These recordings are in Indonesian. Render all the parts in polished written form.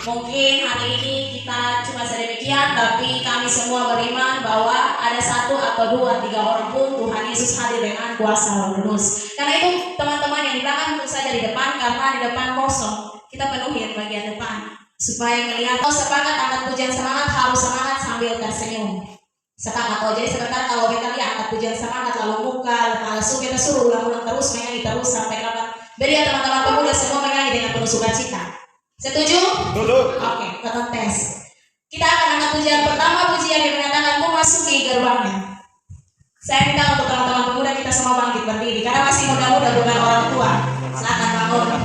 Mungkin hari ini kita cuma sedemikian, tapi kami semua beriman bahwa ada satu atau dua, tiga orang pun Tuhan Yesus hadir dengan kuasa Roh Kudus. Karena itu teman-teman yang di belakang tentu saja di depan, karena di depan kosong, kita penuhi bagian depan supaya melihat. Oh sepakat angkat pujian semangat, harus semangat sambil tersenyum. Sepakat. Oh jadi sebentar kalau kita lihat angkat pujian semangat lalu muka, langsung kita suruh ulang-ulang terus menyanyi terus sampai kapan? Beri ya teman-teman pemuda semua menyanyi dengan penuh sukacita. Setuju? Oke, kita tes. Kita akan angkat pujian pertama, pujian yang mengatakan memasuki gerbangnya. Saya minta untuk teman-teman pemuda kita semua bangkit berdiri karena masih muda-muda bukan orang tua. Silakan bangun.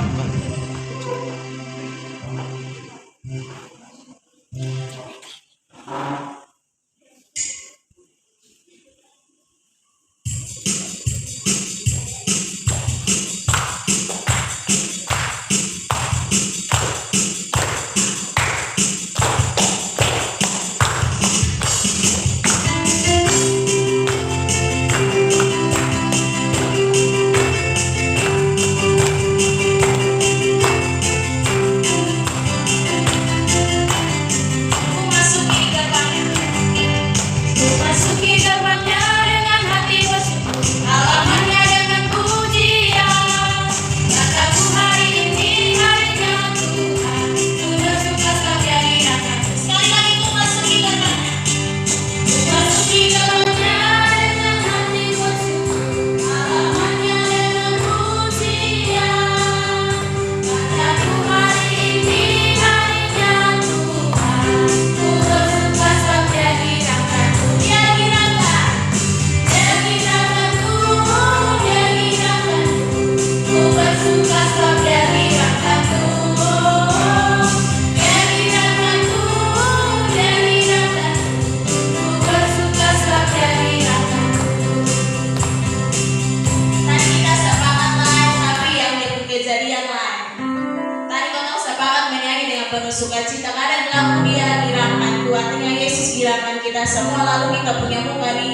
Sukacita kadang lalu dia dirangkan Tuhan dengan Yesus dirangkan kita semua lalu kita punya muka nih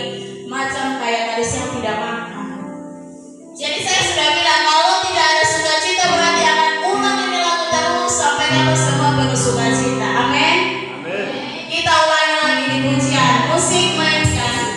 macam kayak gadis yang tidak makan. Jadi saya sudah bilang kalau tidak ada sukacita berarti akan ulang ini lagu terus sampai kita semua penuh sukacita. Amin. Kita ulangi lagi di pujian musik mainkan.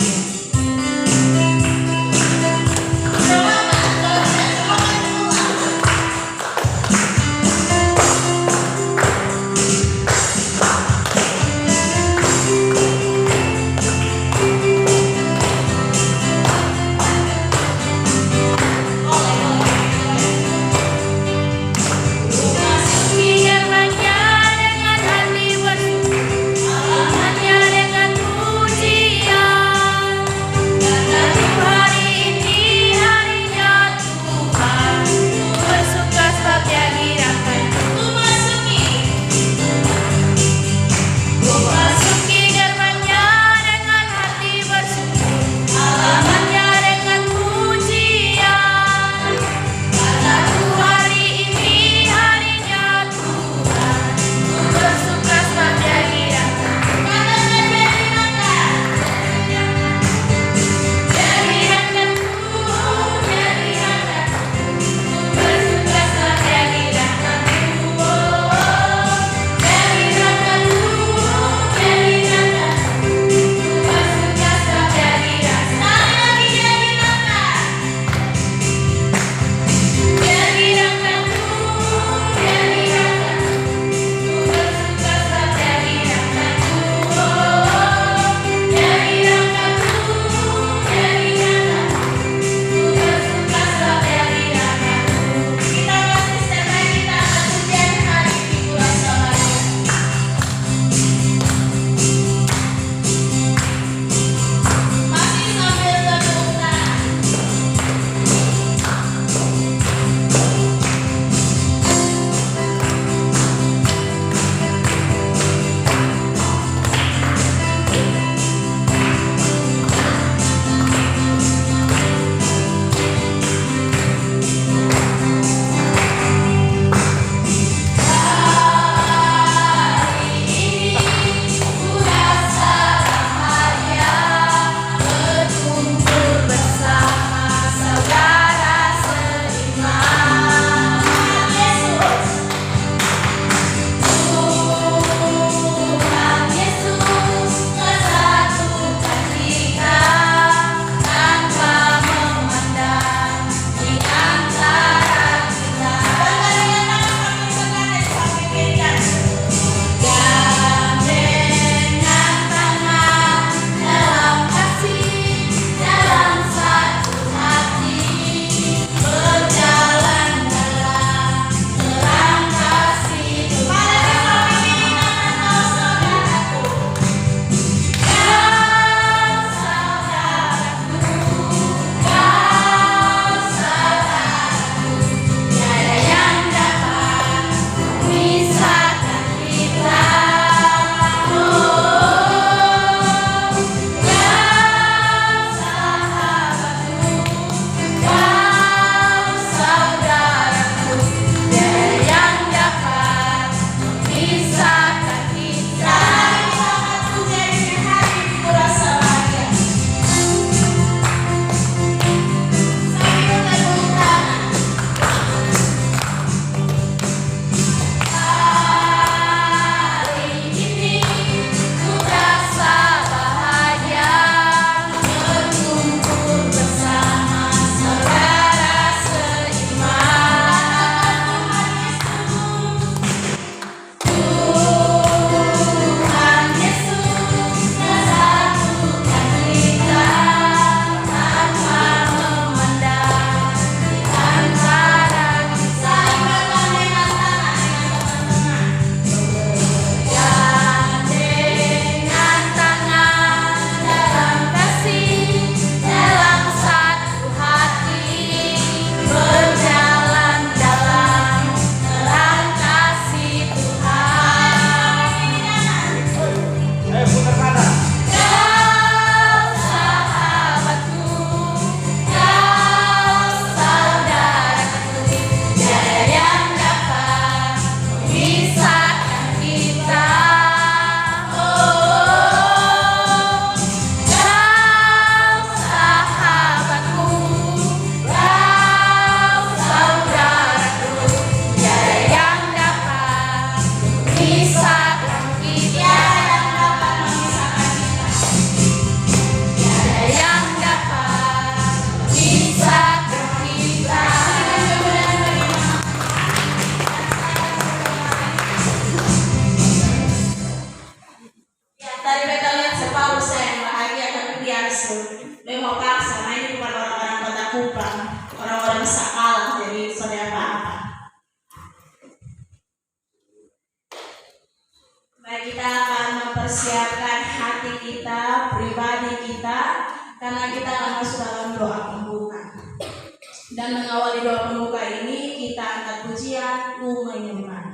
Dan mengawali doa pembuka ini kita angkat pujian menyembah.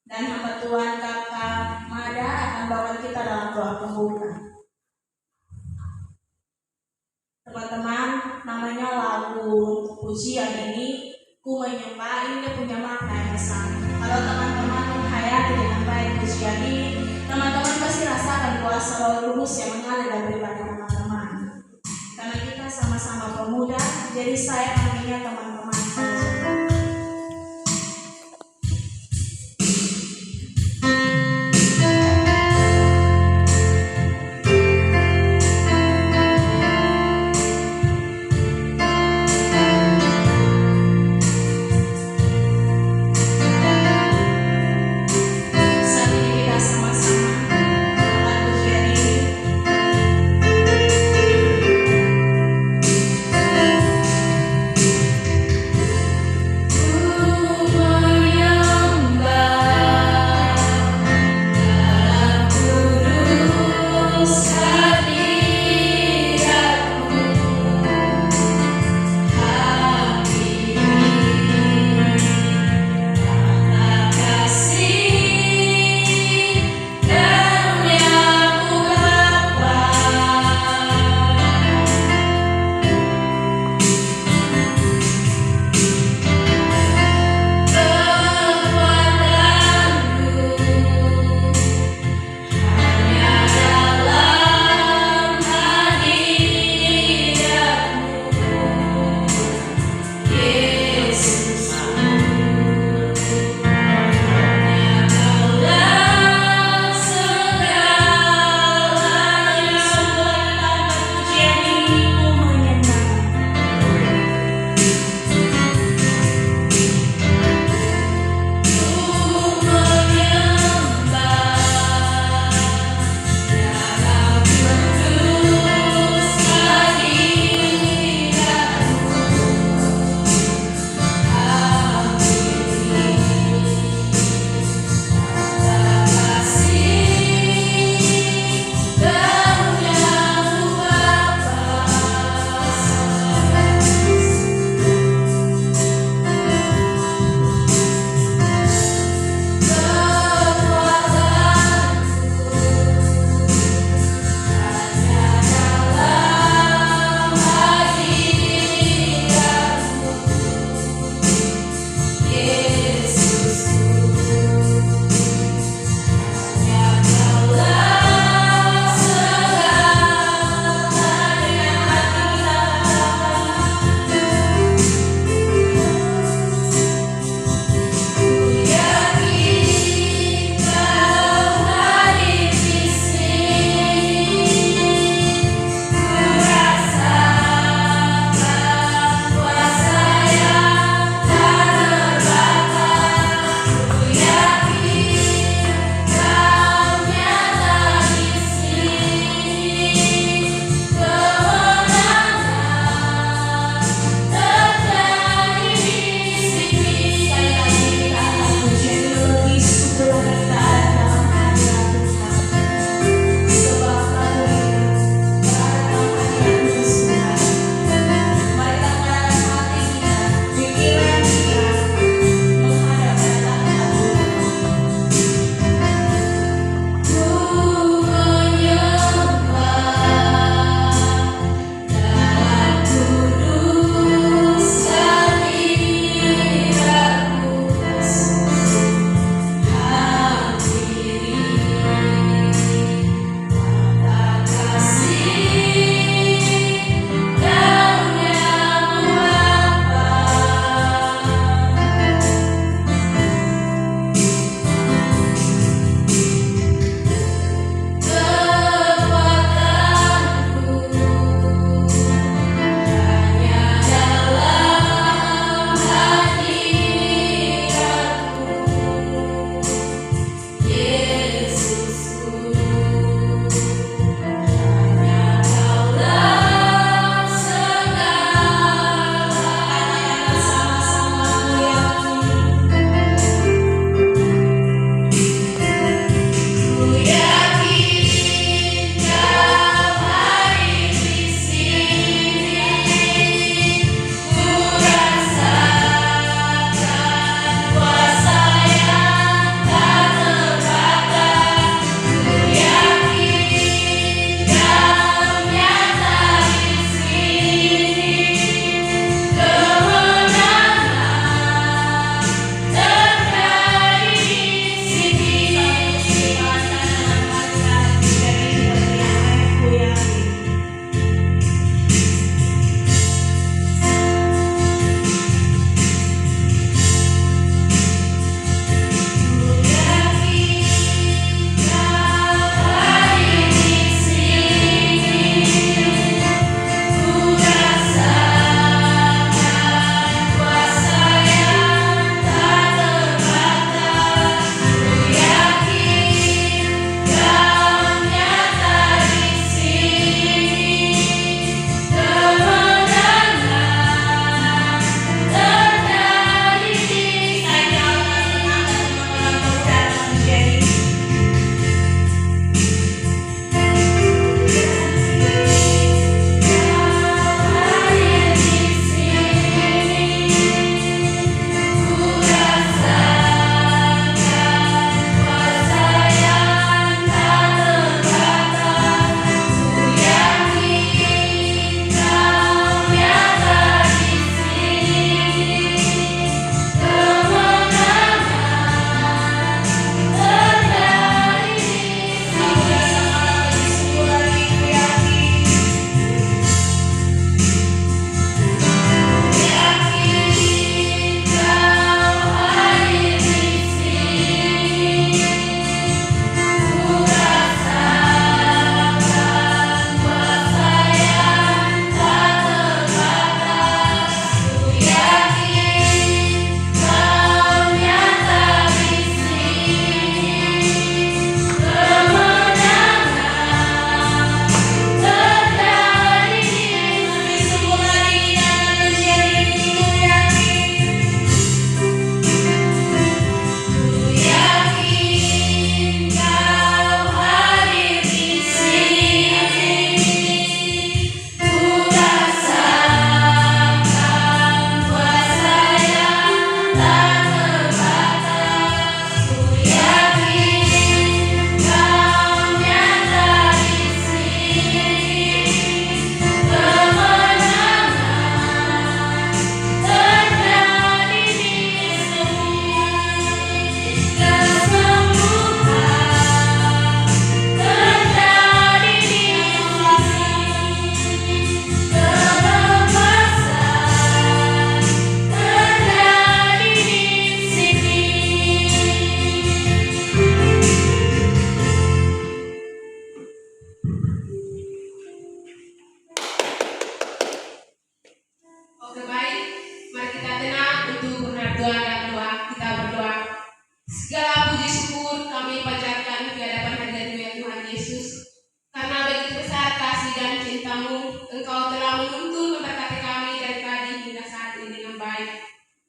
Dan hamba Tuhan Kakak Mada akan bawa kita dalam doa pembuka. Teman-teman, namanya lagu pujian ini ku menyembah, ini dia punya makna yang besar. Kalau teman-teman menghayati dengan baik pujian ini, teman-teman pasti rasakan kuasa Roh Kudus yang mengalir dalam pribadi teman-teman. Karena kita sama-sama pemuda, jadi saya akan mengingat teman-teman saja.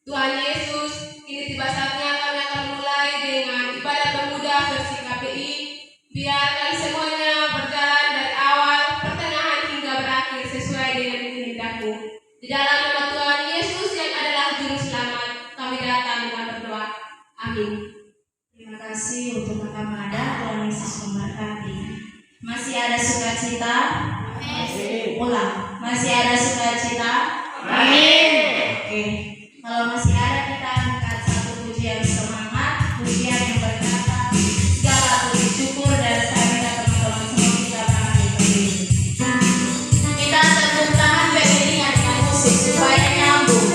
Tuhan Yesus, kini tiba saatnya kami akan mulai dengan ibadah pemuda versi KPI. Biarkan semuanya berjalan dari awal, pertengahan hingga berakhir sesuai dengan kehendak-Mu. Di dalam nama Tuhan Yesus yang adalah Juru Selamat, kami datang dengan berdoa. Amin. Terima kasih untuk Kakak Mada. Tuhan Yesus memberkati. Masih ada sukacita? Amin. Ulang. Masih ada sukacita? Amin. Oke. Kalau masih ada, kita angkat satu pujian semangat, pujian yang berkata segala puji syukur, dan saya minta teman-teman semua kita bangkit berdiri. Kita tepuk tangan beriringan dengan musik supaya nyambung.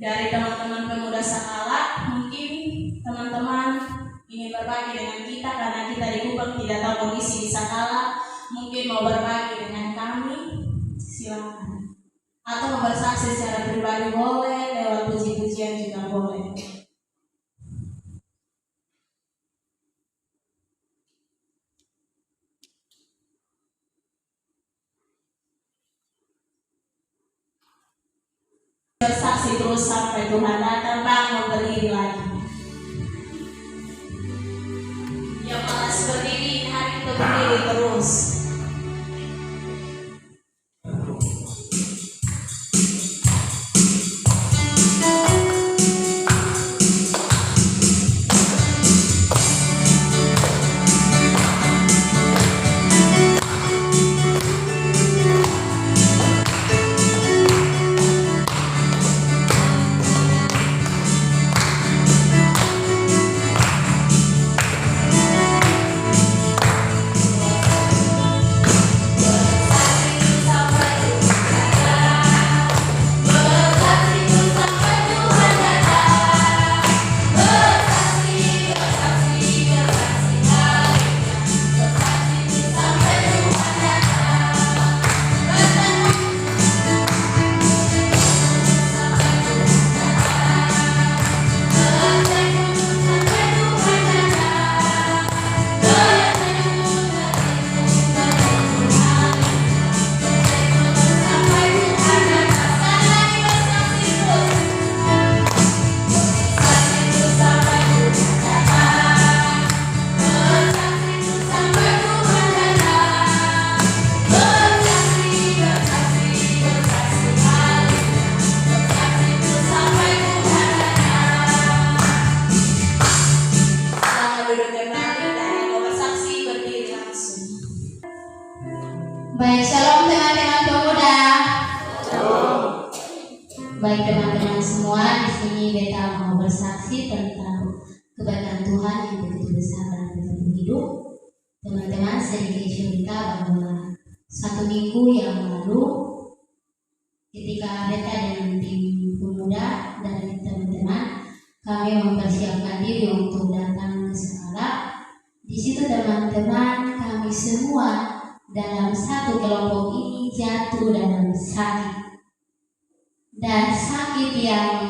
Dari teman-teman pemuda Sakala, mungkin teman-teman ingin berbagi dengan kita karena kita di Kupang tidak tahu kondisi di Sakala, mungkin mau berbagi dengan kami, silakan. Atau mau bersaksi secara pribadi boleh, lewat puji-pujian juga boleh. Bersaksi terus sampai Tuhan datang, bangun berdiri lagi. Yang malas berdiri hari itu berdiri terus. Baik teman-teman semua, di sini beta mau bersaksi tentang kebaikan Tuhan yang begitu besar dalam beta hidup. Teman-teman, sedikit cerita bahwa 1 minggu yang lalu ketika beta dengan tim pemuda dan teman-teman kami mempersiapkan diri untuk datang ke sekolah. Di situ teman-teman, kami semua dalam satu kelompok ini jatuh dalam sakit. Dan sakit yang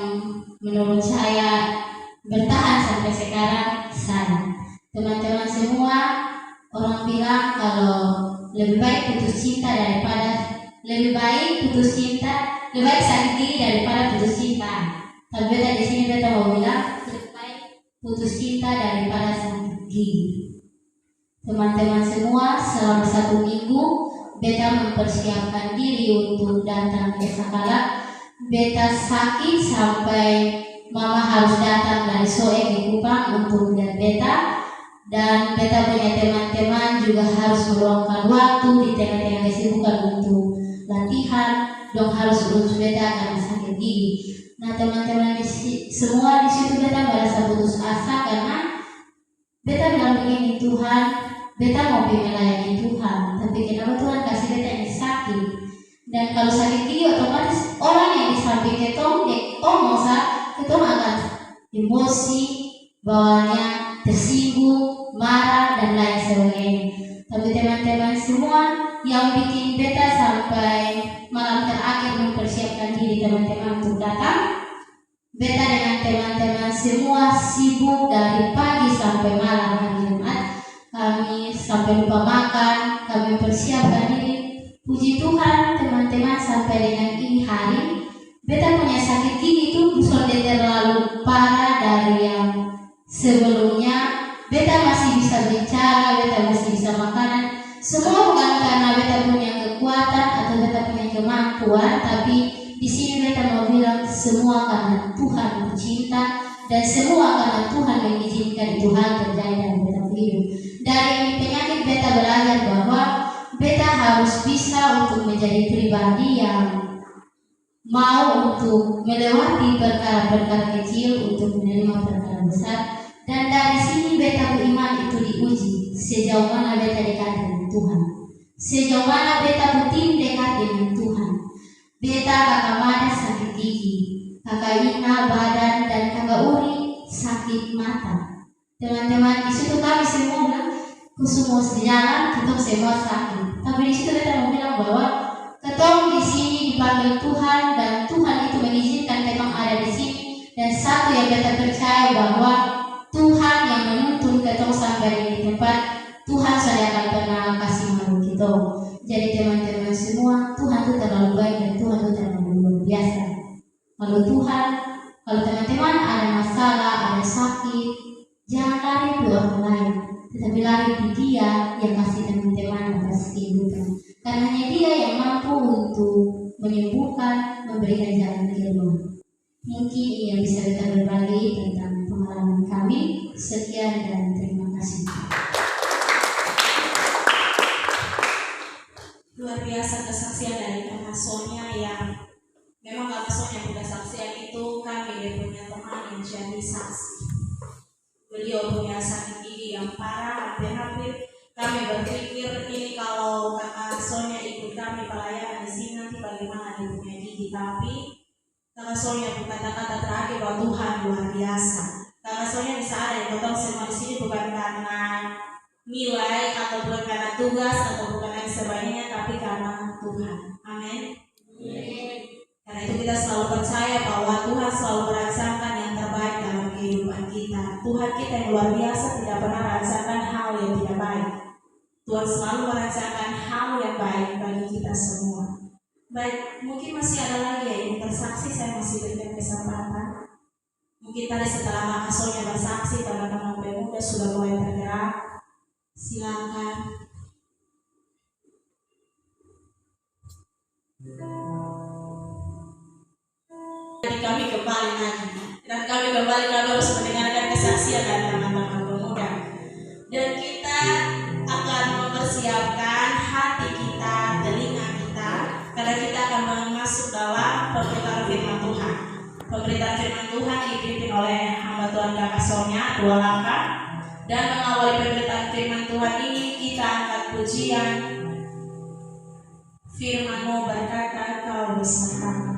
menurut saya bertahan sampai sekarang saya. Teman-teman semua, orang bilang kalau lebih baik putus cinta lebih baik sakit gigi daripada putus cinta. Tapi beta di sini beta mau bilang lebih baik putus cinta daripada sakit gigi. Teman-teman semua, selama 1 minggu beta mempersiapkan diri untuk datang ke sekolah. Beta sakit sampai mama harus datang dari Soe ke Kupang untuk lihat beta, dan beta punya teman-teman juga harus meluangkan waktu di tengah-tengah kesibukan untuk latihan, dong harus urus beta karena sakit gigi. Nah teman-teman semua di situ beta merasa putus asa karena beta bilang begini, Tuhan, beta mau melayani Tuhan, tapi kenapa Tuhan kasih beta ini sakit? Dan kalau sakit gigi otomatis orang yang di samping ketong akan emosi, bawahnya tersinggung, marah dan lain sebagainya. Tapi teman-teman semua, yang bikin beta sampai malam terakhir mempersiapkan diri teman-teman untuk datang, beta dengan teman-teman semua sibuk dari pagi sampai malam hari Jumat. Kami sampai lupa makan, kami persiapkan diri. Puji Tuhan teman-teman, sampai dengan ini hari beta punya sakit gigi itu bukan terlalu parah dari yang sebelumnya. Beta masih bisa bicara, beta masih bisa makanan. Semua bukan karena beta punya kekuatan atau beta punya kemampuan, tapi di sini beta mau bilang semua karena Tuhan bercinta, dan semua karena Tuhan mengizinkan Tuhan terjadi dalam beta hidup. Dari penyakit beta belajar bahwa beta harus bisa untuk menjadi pribadi yang mau untuk melewati perkara-perkara kecil untuk menerima perkara besar. Dan dari sini beta beriman itu diuji sejauh mana beta dekat dengan Tuhan, sejauh mana beta tim dekat dengan Tuhan. Beta kakak Mada sakit gigi, kakak Ina badan, dan kakak Uri sakit mata. Teman-teman, di situ kami semua bilang semua sejalan, kita semua sakit. Tapi di situ beta mau bilang bahwa ketong di sini dipanggil Tuhan, dan Tuhan itu mengizinkan ketong ada di sini. Dan satu yang beta percaya bahwa Tuhan yang menuntun ketong sampai di tempat, Tuhan saya akan pernah kasih malu kita. Jadi teman-teman semua, Tuhan itu terlalu baik dan Tuhan itu terlalu luar biasa. Kalau teman-teman ada masalah, ada sakit, jangan lari ke orang lain, tetapi lari di Dia yang kasih teman-teman atas kehidupan. Karena hanya Dia yang mampu untuk menyembuhkan, memberikan jalan keluar. Mungkin yang bisa kita berbagi tentang pengalaman kami. Sekian dan terima kasih. Luar biasa kesaksian dari Kakak Sonia, yang memang Kakak Sonia punya saksian itu, kami dia punya teman yang jadi saksi. Beliau punya sakit gigi yang parah, hampir-hampir kami berpikir ini kalau Kakak Sonia ikut kami pelayanan di sini nanti bagaimana dia punya gigi. Tapi Kakak Sonia kata-kata terakhir bahwa Tuhan luar biasa. Kakak Sonia bisa ada yang total semua di sini bukan karena nilai atau bukan karena tugas atau bukan lain sebagainya, tapi karena Tuhan. Amin. Karena itu kita selalu percaya bahwa Tuhan selalu merancangkan yang terbaik dalam kehidupan kita. Tuhan kita yang luar biasa tidak pernah merancangkan hal yang tidak baik. Tuhan selalu merancangkan hal yang baik bagi kita semua. Baik, mungkin masih ada lagi yang ingin bersaksi, saya masih berikan kesempatan. Mungkin tadi setelah Kakak Sonia bersaksi, teman-teman pemuda sudah mulai bergerak. Silakan. Jadi kami kembali lagi, dan kami harus mendengarkan kesaksian dari teman-teman pemuda, dan kita akan mempersiapkan hati kita, telinga kita, karena kita akan akan masuk dalam pemberitaan firman Tuhan. Pemberitaan firman Tuhan dipimpin oleh hamba Tuhan Kakak Sonia 2 langkah. Dan mengawali pemberitaan firman Tuhan ini kita angkat pujian. Firman-Mu berkata, Kau besertaku.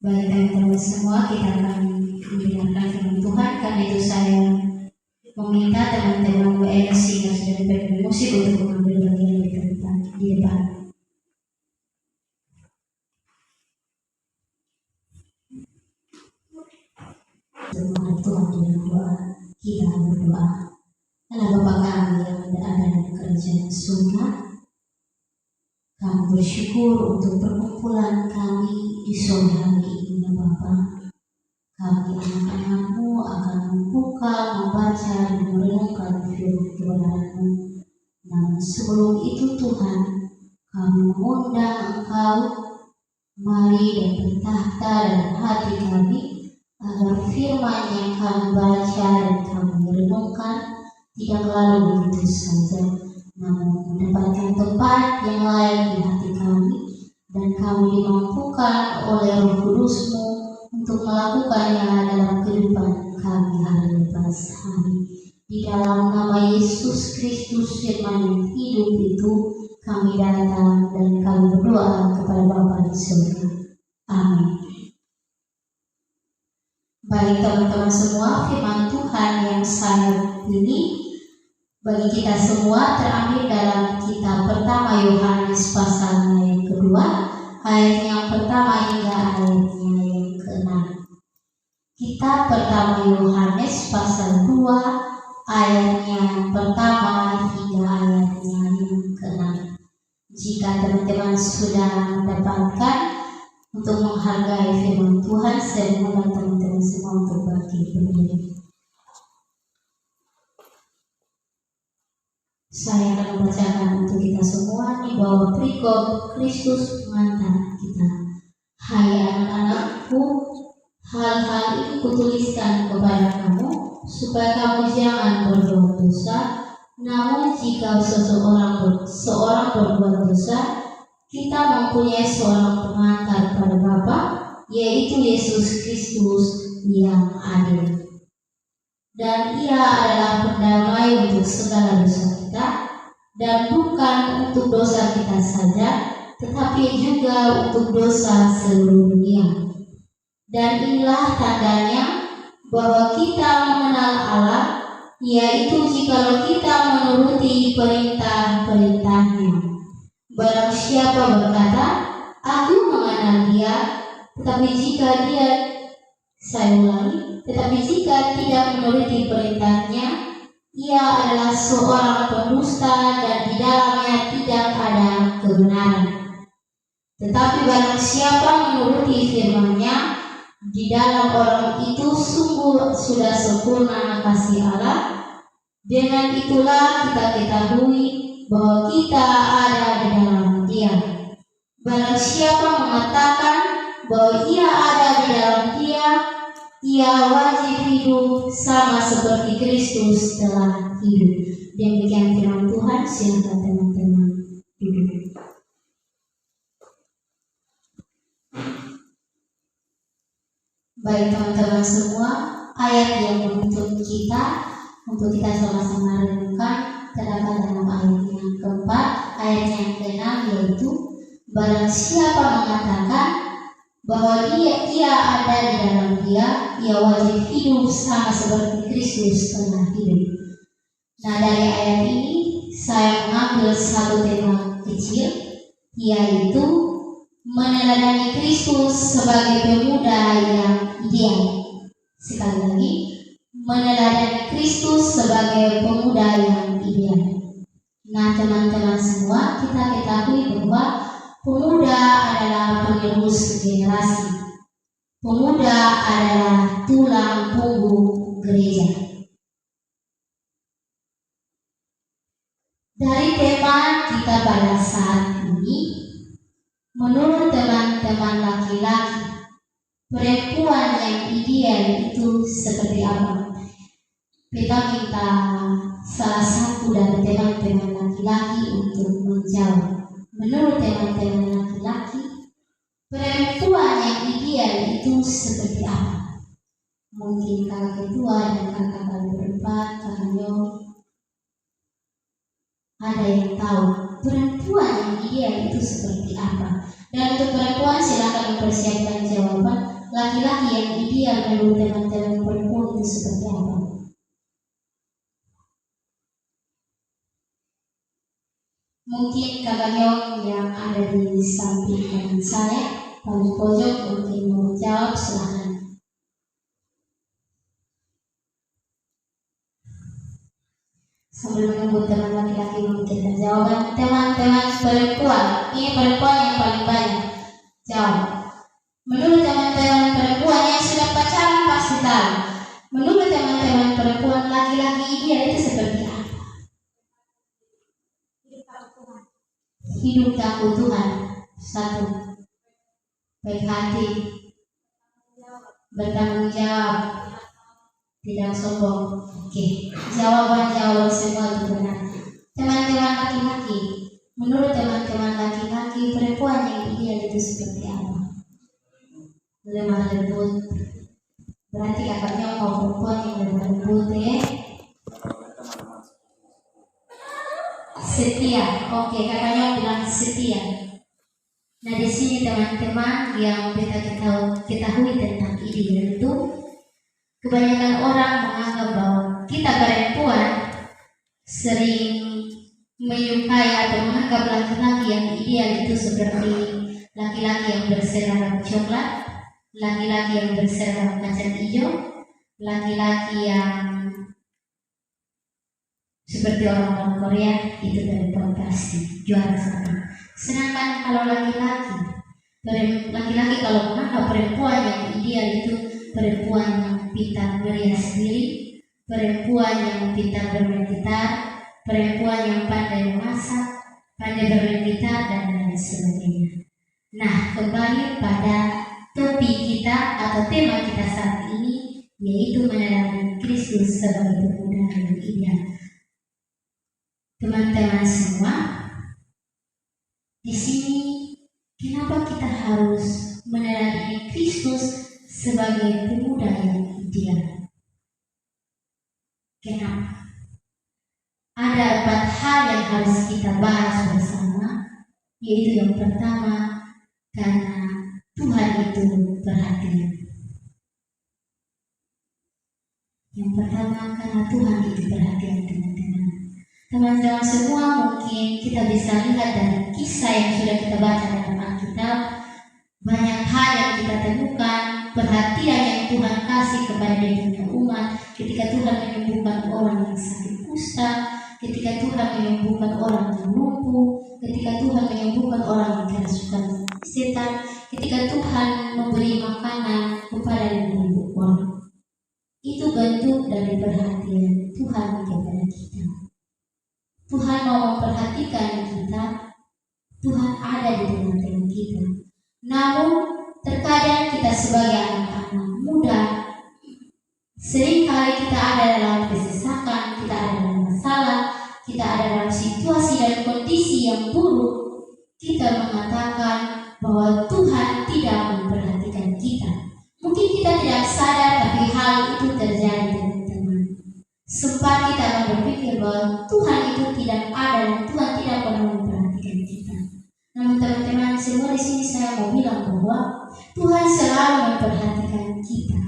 Baik teman-teman semua, kita akan mendengarkan firman Tuhan. Karena itu saya meminta teman-teman WNS yang sudah bermain musik untuk mengambil bagian di depan. Tuhan Tuhan dengan doa, kita berdoa. Allah Bapa kami yang ada di kerajaan surga, kami bersyukur untuk perkumpulan kami di sore hari ini ya Bapa. Kami anak-anak-Mu akan membuka, membaca, dan merenungkan firman Tuhan-Mu. Namun sebelum itu Tuhan, kami mengundang Engkau, mari dan bertahta dalam hati kami, agar firman yang kami baca dan kami renungkan tidak lalu begitu saja, namun mendapatkan tempat yang lain di hati kami, dan kami dimampukan oleh Roh Kudus-Mu untuk melakukannya dalam kehidupan kami hari lepas hari. Di dalam nama Yesus Kristus firman yang hidup itu, kami datang dan kami berdoa kepada Bapa di surga. Amin. Baik teman-teman semua, firman Tuhan yang saya pilih bagi kita semua terambil dalam kitab pertama Yohanes pasalnya yang kedua, ayat yang pertama hingga ayatnya yang ke-6. Kitab pertama Yohanes pasal 2 ayatnya yang pertama hingga ayatnya yang ke-6. Jika teman-teman sudah mendapatkan untuk menghargai firman Tuhan, saya mohon teman-teman semua untuk berdiri. Saya akan membacakan untuk kita semua di bawah perikop Kristus pengantar kita. Hai anak-anakku, hal-hal ini kutuliskan kepada kamu supaya kamu jangan berbuat dosa. Namun jika seorang berbuat dosa, kita mempunyai seorang pengantar pada Bapa, yaitu Yesus Kristus yang adil. Dan Ia adalah pendamai untuk segala dosa kita, dan bukan untuk dosa kita saja, tetapi juga untuk dosa seluruh dunia. Dan inilah tandanya bahwa kita mengenal Allah, yaitu jikalau kita menuruti perintah-perintahnya. Barang siapa berkata, aku mengenal Dia, tetapi jika tidak menuruti perintahnya, ia adalah seorang pendusta dan di dalamnya tidak ada kebenaran. Tetapi barang siapa menuruti firman-Nya, di dalam orang itu sungguh sudah sempurna kasih Allah. Dengan itulah kita ketahui bahwa kita ada di dalam Dia. Barang siapa mengatakan bahwa ia ada di dalam Dia, ia wajib hidup sama seperti Kristus telah hidup. Demikian firman Tuhan. Silakan teman-teman duduk. Baik teman-teman semua, ayat yang menuntut kita untuk kita sama-sama renungkan terdapat dalam ayat yang keempat, ayat yang ke-6, yaitu barang siapa mengatakan bahwa ia ada di dalam Dia, ia wajib hidup sama seperti Kristus telah hidup. Nah, dari ayat ini saya mengambil satu tema kecil, yaitu meneladani Kristus sebagai pemuda yang ideal. Sekali lagi, meneladani Kristus sebagai pemuda yang ideal. Nah, teman-teman semua, kita ketahui bahwa pemuda adalah penerus generasi. Pemuda adalah tulang punggung gereja. Dari tema kita pada saat ini, menurut teman-teman laki-laki, perempuan yang ideal itu seperti apa? Kita minta salah satu dari teman-teman laki-laki untuk menjawab. Menurut teman-teman laki-laki, perempuan yang ideal itu seperti apa? Mungkin kakak ketua dan kakak berempat, kakaknya ada yang tahu perempuan yang ideal itu seperti apa. Dan untuk perempuan silakan mempersiapkan jawaban. laki-laki yang ideal menurut teman-teman perempuan itu seperti apa? Mungkin kakak Nyong yang ada di samping kanan saya, paling pojok, mungkin mau jawab, silahkan. Sambil menunggu teman laki-laki memberikan jawaban, teman-teman perempuan, ini perempuan yang paling banyak jawab. Menurut teman-teman perempuan yang sudah pacaran pasti tahu. Menurut teman-teman perempuan, laki-laki ideal itu seperti apa? Hidup takut Tuhan. Satu, baik hati, bertanggung jawab, tidak sombong. Oke, jawaban semua itu benar. Teman-teman laki-laki, menurut teman-teman laki-laki, perempuan yang ideal itu seperti apa? Lemah lembut. Berarti kakaknya mau perempuan yang lemah lembut ya. Setia. Oke, kakaknya bilang setia. Nah, di sini teman-teman yang kita ketahui tentang ideal itu, kebanyakan orang menganggap bahwa kita perempuan sering menyukai atau menganggap laki-laki yang ideal itu seperti laki-laki yang berseragam coklat, laki-laki yang berseragam kacang hijau, laki-laki yang seperti orang-orang Korea, itu perempuan pasti juara satu. Sedangkan kalau laki-laki kalau menganggap perempuan yang ideal itu perempuan yang pintar merias diri, perempuan yang pintar bermain gitar, perempuan yang pandai memasak, pandai bermain gitar, dan lain sebagainya. Nah, kembali pada topik kita atau tema kita saat ini, yaitu meneladani Kristus sebagai pemuda yang ideal. Teman-teman semua, di sini kenapa kita harus meneladani Kristus sebagai pemuda yang ideal? Kenapa? Ada 4 hal yang harus kita bahas bersama, yaitu yang pertama, karena Tuhan itu perhatian. Yang pertama, karena Tuhan itu perhatian, teman-teman. Teman-teman semua, mungkin kita bisa lihat dari kisah yang sudah kita baca dalam Alkitab, banyak hal yang kita temukan, perhatian yang Tuhan kasih kepada dunia umat, ketika Tuhan menyembuhkan orang yang sakit kusta, ketika Tuhan menyembuhkan orang yang lumpuh, ketika Tuhan menyembuhkan orang yang kerasukan setan, ketika Tuhan memberi makanan kepada 5.000 orang. Itu bentuk dari perhatian Tuhan kepada kita. Tuhan mau memperhatikan kita, Tuhan ada di tengah-tengah kita. Namun terkadang kita sebagai anak-anak muda, seringkali kita ada dalam kesesakan, kita ada dalam masalah, kita ada dalam situasi dan kondisi yang buruk, kita mengatakan bahwa Tuhan tidak memperhatikan kita. Mungkin kita tidak sadar, tapi hal itu terjadi, teman-teman. Sempat kita akan berpikir bahwa Tuhan itu tidak ada dan Tuhan tidak pernah memperhatikan kita. Namun teman-teman semua, di sini saya mau bilang bahwa Tuhan selalu memperhatikan kita.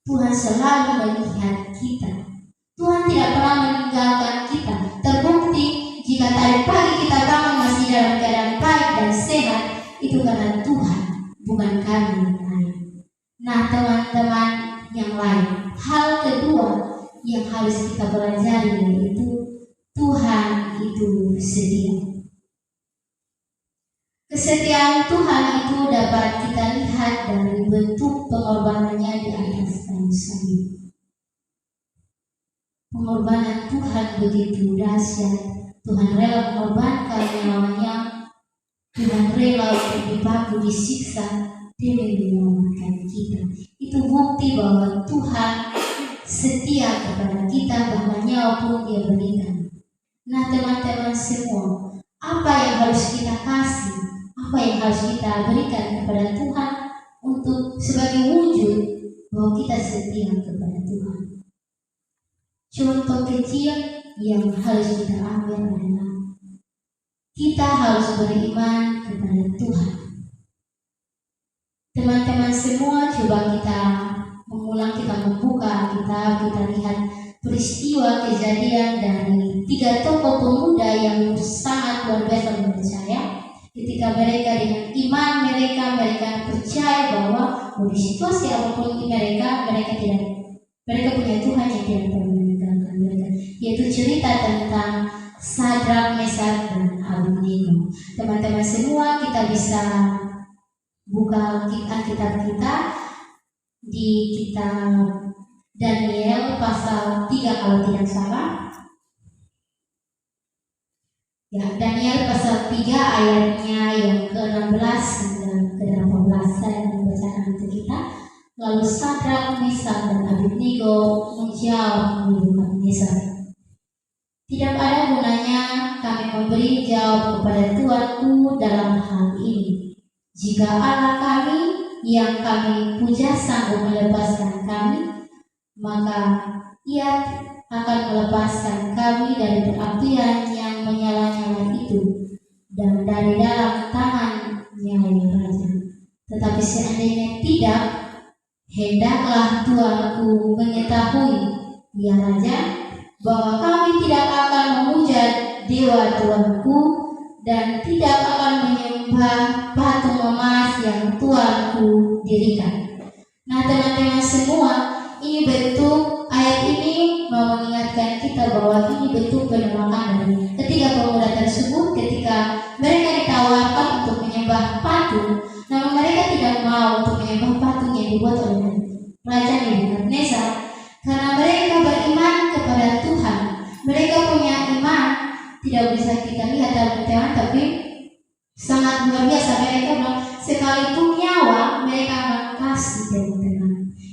Tuhan selalu melihat kita. Tuhan tidak pernah meninggalkan kita. Terbukti jika tadi pagi kita bangun masih dalam keadaan baik dan sehat, itu karena Tuhan, bukan kami yang lain. Nah, teman-teman yang lain, hal kedua yang harus kita pelajari yaitu Tuhan itu setia. Kesetiaan Tuhan itu dapat kita lihat dari bentuk pengorbanannya di atas kayu salib. Pengorbanan Tuhan begitu dahsyat. Tuhan rela mengorbankan nyawanya. Tuhan rela untuk dipaku, disiksa demi menyelamatkan kita. Itu bukti bahwa Tuhan setia kepada kita, bahkan nyawa pun Dia berikan. Nah, teman-teman semua, apa yang harus kita kasih, apa yang harus kita berikan kepada Tuhan untuk sebagai wujud bahwa kita setia kepada Tuhan? Contoh kecil yang harus kita ambil adalah kita harus beriman kepada Tuhan. Teman-teman semua, coba kita mengulang, kita membuka kitab, kita lihat peristiwa kejadian dari 3 tokoh pemuda yang sangat luar biasa menurut saya. Ketika mereka dengan iman mereka percaya bahwa di situasi apapun mereka punya Tuhan yang tidak pernah meninggalkan mereka. Yaitu cerita tentang Sadrak, Mesak, dan Abednego. Teman-teman semua, kita bisa buka Alkitab kita di kitab Daniel pasal 3 kalau tidak salah. Ya, Daniel pasal 3 ayatnya yang ke-16 dan ke-18 saya membacakan untuk kita. Lalu Sadrak, Mesak, dan Abednego menjawab Nebukadnezar, "Tidak ada gunanya kami memberi jawab kepada Tuanku dalam hal ini. Jika Allah kami yang kami puja sanggup melepaskan kami, maka Ia akan melepaskan kami dari perapian yang menyala-nyala itu dan dari dalam tangannya yang raja. Tetapi seandainya tidak, hendaklah Tuanku mengetahui, ya Raja, bahwa kami tidak akan memuja dewa Tuanku dan tidak akan menyembah patung emas yang Tuanku dirikan." Nah, teman-teman semua, ini bentuk ayat ini mau mengingatkan kita bahwa ini bentuk penolakan dari ketiga pemuda tersebut ketika mereka ditawarkan untuk menyembah patung, namun mereka tidak mau untuk menyembah patung yang dibuat oleh Raja Nebukadnezar karena mereka beriman kepada Tuhan. Mereka punya iman, tidak bisa kita lihat dalam teman, tapi sangat luar biasa. Mereka bilang sekalipun nyawa mereka akan kasih teman-teman.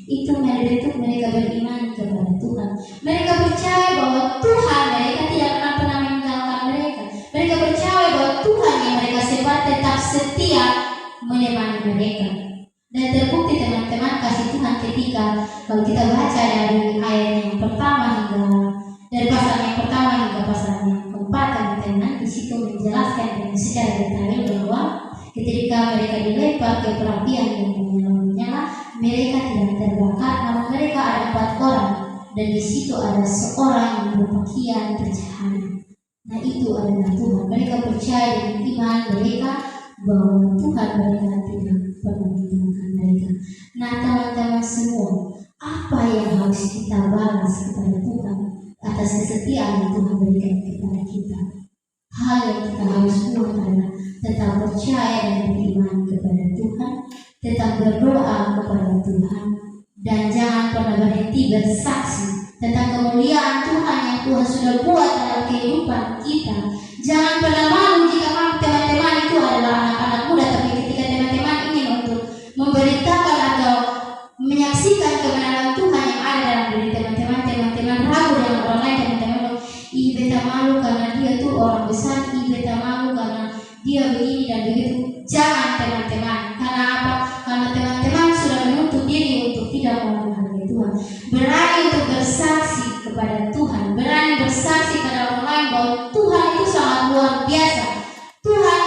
Itu bentuk mereka beriman kepada Tuhan. Mereka percaya bahwa Tuhan mereka tidak akan pernah meninggalkan mereka. Mereka percaya bahwa Tuhan yang mereka sembah tetap setia menemani mereka. Dan terbukti teman-teman kasih Tuhan ketika kalau kita baca dari ayat yang pertama hingga dari pasal yang pertama hingga pasal yang keempat, teman-teman di situ menjelaskan dengan secara detail bahwa ketika mereka dilempar ke perapian yang menyala-nyala, mereka tidak terbakar, namun mereka ada 4 orang dan di situ ada seorang yang berpakaian bercahaya. Nah, itu adalah Tuhan. Mereka percaya dengan iman mereka bahwa Tuhan mereka tidak pernah meninggalkan mereka. Nah, teman-teman semua, apa yang harus kita balas kepada Tuhan atas kesetiaan yang Tuhan berikan kepada kita? Hal yang kita harus buat adalah tetap percaya dan beriman kepada Tuhan, tetap berdoa kepada Tuhan, dan jangan pernah berhenti bersaksi tentang kemuliaan Tuhan yang Tuhan sudah buat dalam kehidupan kita. Jangan pernah malu jika teman-teman itu adalah anak-anak muda, tapi ketika teman-teman ingin untuk memberitakan atau menyaksikan kebenaran Tuhan yang ada dalam diri teman-teman, teman-teman ragu dengan orang lain, teman-teman ih beta malu karena dia tuh orang besar, ih beta malu karena dia begini dan begitu. Jangan teman-teman, karena apa? Karena teman-teman sudah menuntut diri untuk tidak mau menghargai Tuhan. Berani untuk bersaksi kepada Tuhan, berani bersaksi kepada orang lain bahwa Tuhan itu sangat luar biasa. Tuhan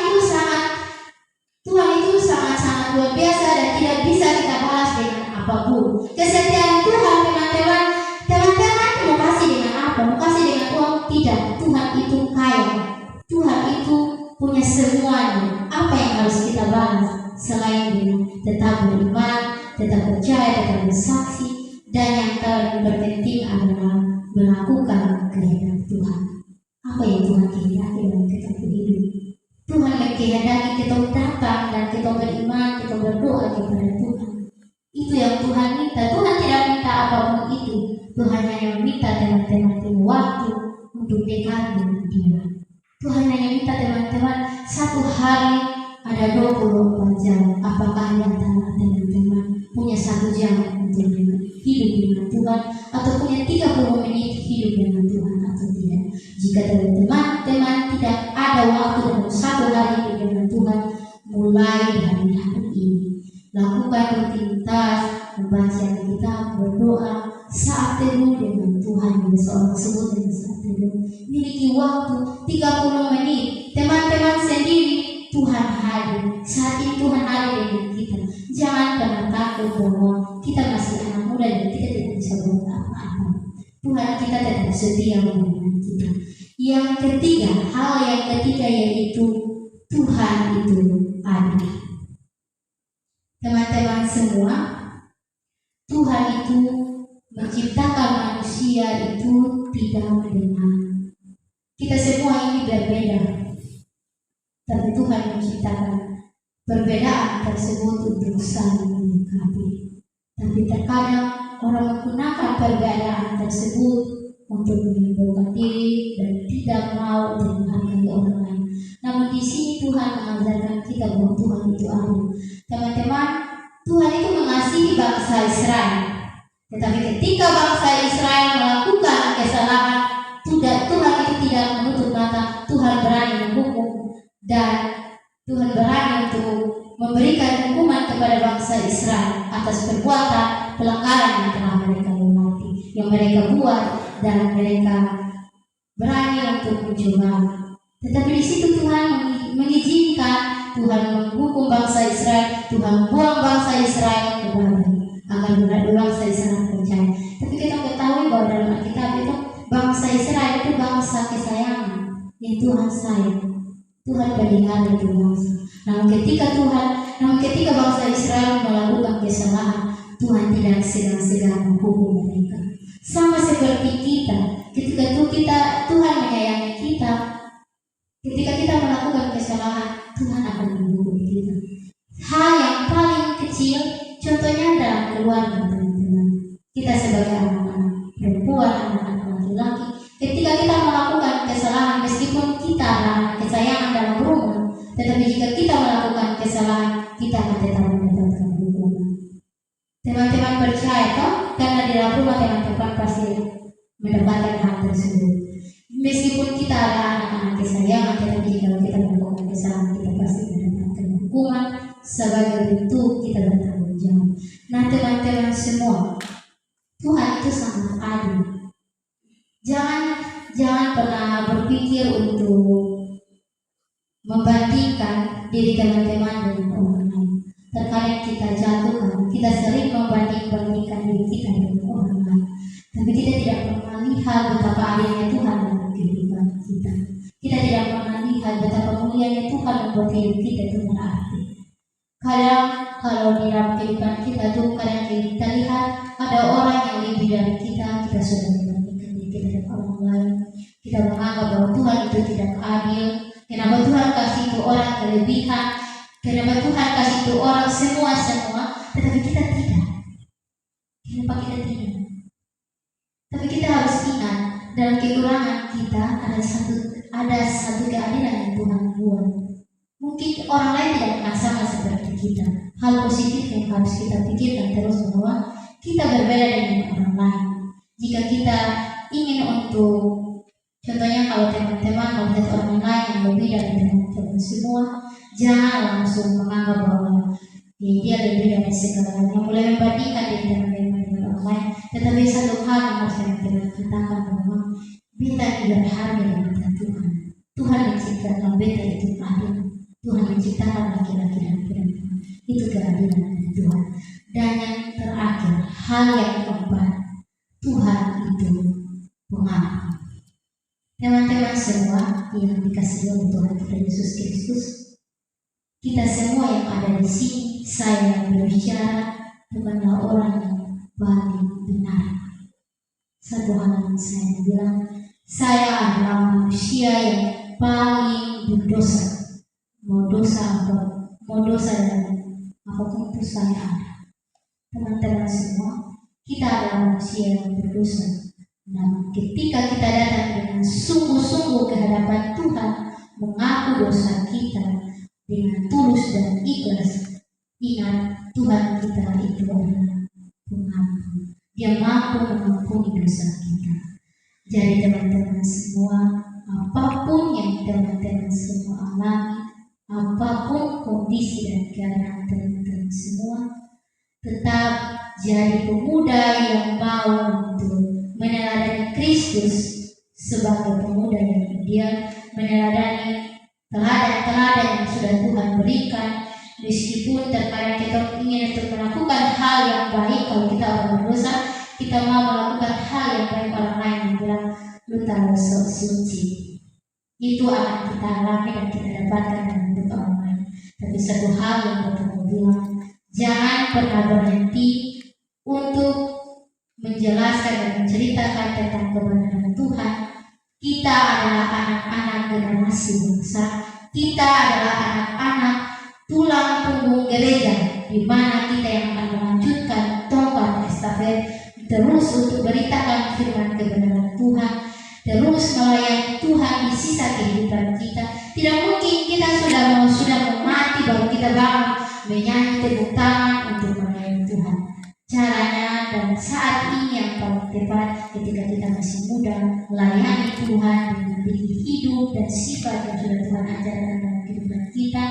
itu sangat luar biasa dan tidak bisa kita balas dengan apapun. Kesetiaan Tuhan, teman-teman mau kasih dengan apa? Mau kasih dengan uang? Tidak. Tuhan itu kaya. Tuhan itu punya semuanya. Apa yang harus kita balas selain dengan tetap beriman, tetap percaya, tetap bersaksi, dan yang terpenting adalah melakukan kehendak Tuhan. Apa yang Tuhan kehendaki dalam kita hidup? Tuhan mengkehendaki kita datang dan kita beriman, kita berdoa kepada Tuhan. Itu yang Tuhan minta. Tuhan tidak minta apapun itu. Tuhan hanya minta teman-teman punya waktu untuk dekat dengan Dia. Tuhan hanya minta teman-teman satu hari ada 24 jam. Apakah di antara teman-teman punya 1 jam untuk hidup dengan Tuhan, atau punya 30 menit hidup dengan Tuhan atau tidak? Jika teman-teman tidak ada waktu dalam 1 hari hidup dengan Tuhan, mulai dari hari ini lakukan rutinitas membaca kitab, berdoa, saat teduh dengan Tuhan yang seorang sebut dengan saat teduh. Miliki waktu 30 menit. Teman-teman sendiri Tuhan hadir, saat ini Tuhan hadir dengan kita. Jangan pernah takut bahwa kita masih anak muda dan kita tidak bisa buat apa-apa. Tuhan kita tetap setia dengan kita. Yang ketiga, hal yang ketiga yaitu Tuhan itu adil. Teman-teman semua, Tuhan itu menciptakan manusia itu tidak dengan kita semua ini berbeda, tapi Tuhan menciptakan perbedaan tersebut untuk saling melengkapi. Tapi terkadang orang menggunakan perbedaan tersebut untuk menyembuhkan diri dan tidak mau menghargai orang lain. Namun di sini Tuhan mengajarkan kita bahwa Tuhan itu adil. Teman-teman, Tuhan itu mengasihi bangsa Israel. Tetapi ketika bangsa Israel melakukan kesalahan, Tuhan itu tidak menutup mata. Tuhan berani menghukum dan Tuhan berani untuk memberikan hukuman kepada bangsa Israel atas perbuatan pelanggaran yang telah mereka lewati, yang mereka buat dan mereka berani untuk mencoba. Tetapi di situ Tuhan mengizinkan, Tuhan menghukum bangsa Israel, Tuhan buang bangsa Israel ke badai agar bangsa Israel percaya. Tapi kita ketahui bahwa dalam Alkitab itu bangsa Israel itu bangsa kesayangan yang Tuhan sayang. Tuhan pelihara itu bangsa. Namun ketika bangsa Israel melakukan kesalahan, Tuhan tidak segan-segan menghukum mereka. Sama seperti kita, ketika Tuhan menyayangi kita, ketika kita melakukan kesalahan, Tuhan akan menghukum kita. Hal yang paling kecil, contohnya dalam keluarga, teman-teman. Kita sebagai anak-anak perempuan, anak-anak laki-laki, ketika kita melakukan kesalahan, meskipun kita adalah kesayangan dalam rumah, tetapi jika kita melakukan kesalahan, kita akan tetap mendapatkan hukuman. Teman-teman percaya toh? Karena di dalam rumah teman-teman pasti mendapatkan hal tersebut. Meskipun kita adalah anak-anak kesayangan, tetapi jika kita melakukan kesalahan, kita pasti mendapatkan hukuman sebagai bentuk kita bertanggung jawab. Nah, teman-teman semua, Tuhan itu sangat adil. Jangan pernah berpikir untuk membandingkan diri teman-teman dengan orang lain. Terkadang kita jatuhkan, kita sering membanding-bandingkan diri kita dengan orang lain. Tapi kita tidak pernah lihat betapa adilnya Tuhan dalam kehidupan kita. Kita tidak pernah lihat betapa mulianya Tuhan membuat hidup kita itu berarti. Kadang kalau di dalam kehidupan kita tuh kadang kita lihat ada orang yang lebih dari kita sudah membandingkan diri kita dengan orang lain. Kita menganggap bahwa Tuhan itu tidak adil. Kenapa Tuhan kasih itu orang kelebihan? Kenapa Tuhan kasih itu orang semua, tetapi kita tidak? Kenapa kita tidak? Tapi kita harus ingat dalam kekurangan kita ada satu keadilan yang Tuhan buat. Mungkin orang lain tidak akan sama seperti kita. Hal positif yang harus kita pikirkan terus bahwa kita berbeda dengan orang lain. Jika kita ingin untuk, contohnya kalau teman-teman melihat orang lain yang lebih dari teman-teman semua, jangan langsung menganggap bahwa dia lebih dari segalanya, mulai membandingkan diri teman-teman dengan orang lain. Tetapi satu hal yang harus teman-teman katakan bahwa beta tidak berharga di mata Tuhan. Tuhan menciptakan beta itu adil. Tuhan menciptakan laki-laki dan perempuan. Itu keadilan dari Tuhan. Dan yang terakhir, hal yang keempat, Tuhan itu pengampun. Teman-teman semua yang dikasihi oleh Tuhan kita Yesus Kristus, kita semua yang ada di sini, saya yang berbicara bukanlah orang yang paling benar. Satu hal yang saya bilang, saya adalah manusia yang paling berdosa. Mau dosa dan apapun itu saya ada. Teman-teman semua, kita adalah manusia yang berdosa. Namun ketika kita datang dengan sungguh-sungguh ke hadapan Tuhan, mengaku dosa kita dengan tulus dan ikhlas, ingat Tuhan kita itu adalah pengampun. Dia mampu mengampuni dosa kita. Jadi teman-teman semua, apapun yang teman-teman semua alami, apapun kondisi dan keadaan teman-teman semua, tetap jadi pemuda yang mau untuk meneladani Kristus sebagai pemuda yang ideal, meneladani teladan-teladan yang sudah Tuhan berikan. Meskipun terkadang kita ingin untuk melakukan hal yang baik, kalau kita orang berdosa, kita mau melakukan hal yang baik, orang lain yang bilang lu terlalu sok suci. Itu akan kita alami dan kita dapatkan dalam hidup orang lain. Tapi satu hal yang Bapak bilang, jangan pernah berhenti untuk menjelaskan dan menceritakan tentang kebenaran Tuhan. Kita adalah anak-anak generasi bangsa. Kita adalah anak-anak tulang punggung gereja, di mana kita yang akan melanjutkan tongkat estafet terus untuk beritakan firman kebenaran Tuhan, terus melayani Tuhan di sisa kehidupan kita. Tidak mungkin kita sudah mati baru kita bangun menyanyi tepuk tangan untuk melayani Tuhan. Caranya dan saat ini yang paling tepat ketika kita masih muda, melayani Tuhan dengan memiliki hidup dan sifat yang sudah Tuhan ajarkan dalam kehidupan kita,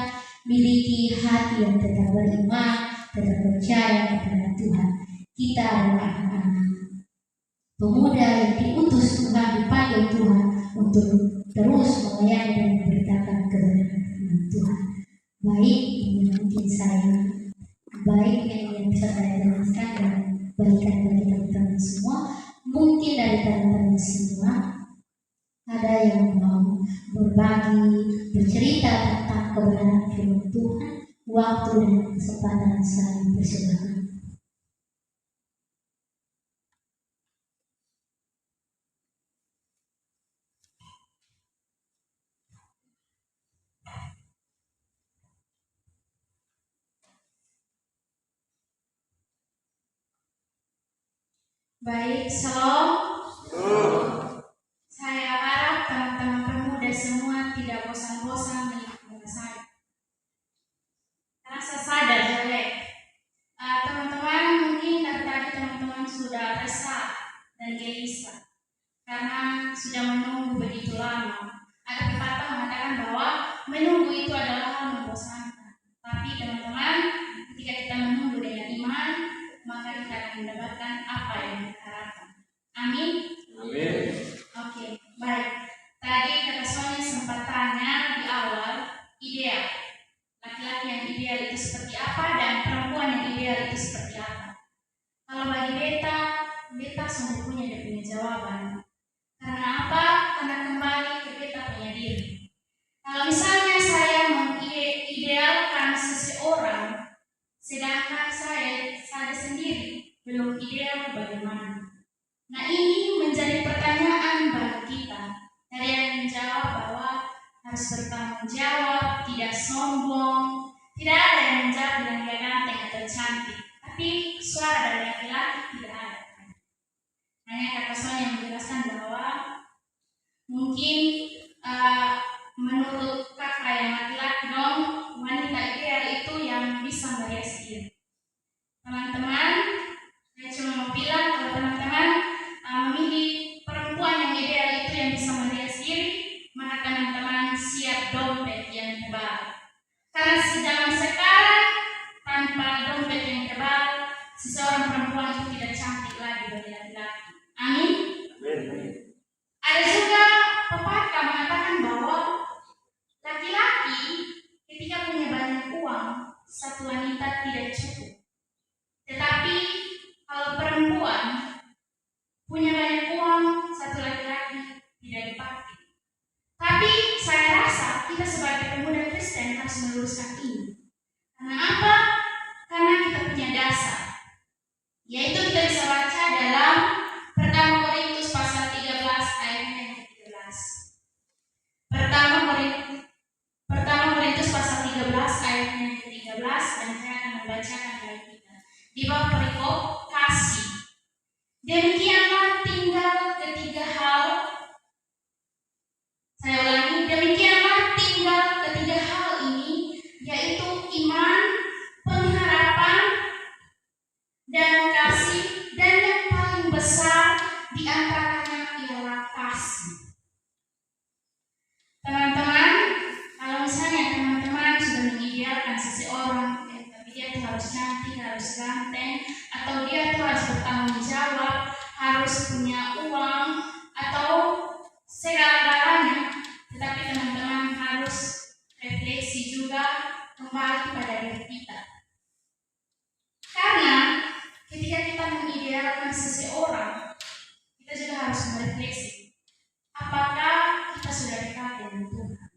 miliki hati yang tetap beriman, tetap percaya kepada Tuhan. Kita adalah anak-anak pemuda yang diutus Tuhan, dipanggil Tuhan untuk terus melayani dan memberitakan kebenaran firman Tuhan. Baik ini mungkin saya, baik yang bisa saya jelaskan dan berikan bagi teman-teman semua. Mungkin dari teman-teman semua ada yang mau berbagi, bercerita tentang kebenaran firman Tuhan. Waktu dan kesempatan saya persilakan. Baik, shalom. Saya harap teman-teman pemuda semua tidak bosan-bosan mengikuti saya. Karena saya sadar teman-teman mungkin dari tadi teman-teman sudah resah dan gelisah karena sudah menunggu begitu lama. Ada pepatah mengatakan bahwa menunggu itu adalah hal membosankan. Tapi teman-teman, ketika kita menunggu dengan iman, maka kita akan mendapatkan apa yang kita harapkan. Amin. Amin. Oke, baik. Tadi Kak Sonia sempat tanya di awal ideal. Laki-laki yang ideal itu seperti apa dan perempuan yang ideal itu seperti apa. Kalau bagi beta sudah punya jawaban. Karena apa? Karena kembali ke beta punya diri. Kalau misalnya saya mengidealkan seseorang, sedangkan saya sendiri belum ideal, bagaimana? Nah, ini menjadi pertanyaan bagi kita. Tadi yang menjawab bahwa harus bertanggung jawab, tidak sombong. Tidak ada yang menjawab dengan dia ganteng atau cantik. Tapi suara dari laki-laki tidak ada. Hanya Kak Sonia yang menjelaskan bahwa mungkin menurut kakak yang laki-laki dong, wanita ideal itu yang bisa merias diri. Teman-teman, saya cuma mau bilang kalau teman-teman memilih perempuan yang ideal itu yang bisa merias diri, maka teman-teman siap dompet yang tebal. Karena zaman sekarang tanpa dompet yang tebal, seseorang perempuan itu tidak cantik lagi bagi laki-laki. Amin. Ada juga pepatah mengatakan bahwa laki-laki ketika punya banyak uang, satu wanita tidak cukup. Tetapi kalau perempuan punya banyak uang, satu laki-laki tidak dipakai. Tapi saya rasa kita sebagai pemuda Kristen harus meluruskan ini. Karena apa? Karena kita punya dasar. Yaitu kita bisa baca dalam Pertama Korintus pasal 13 ayat yang refleksi. Apakah kita sudah dekat dengan Tuhan?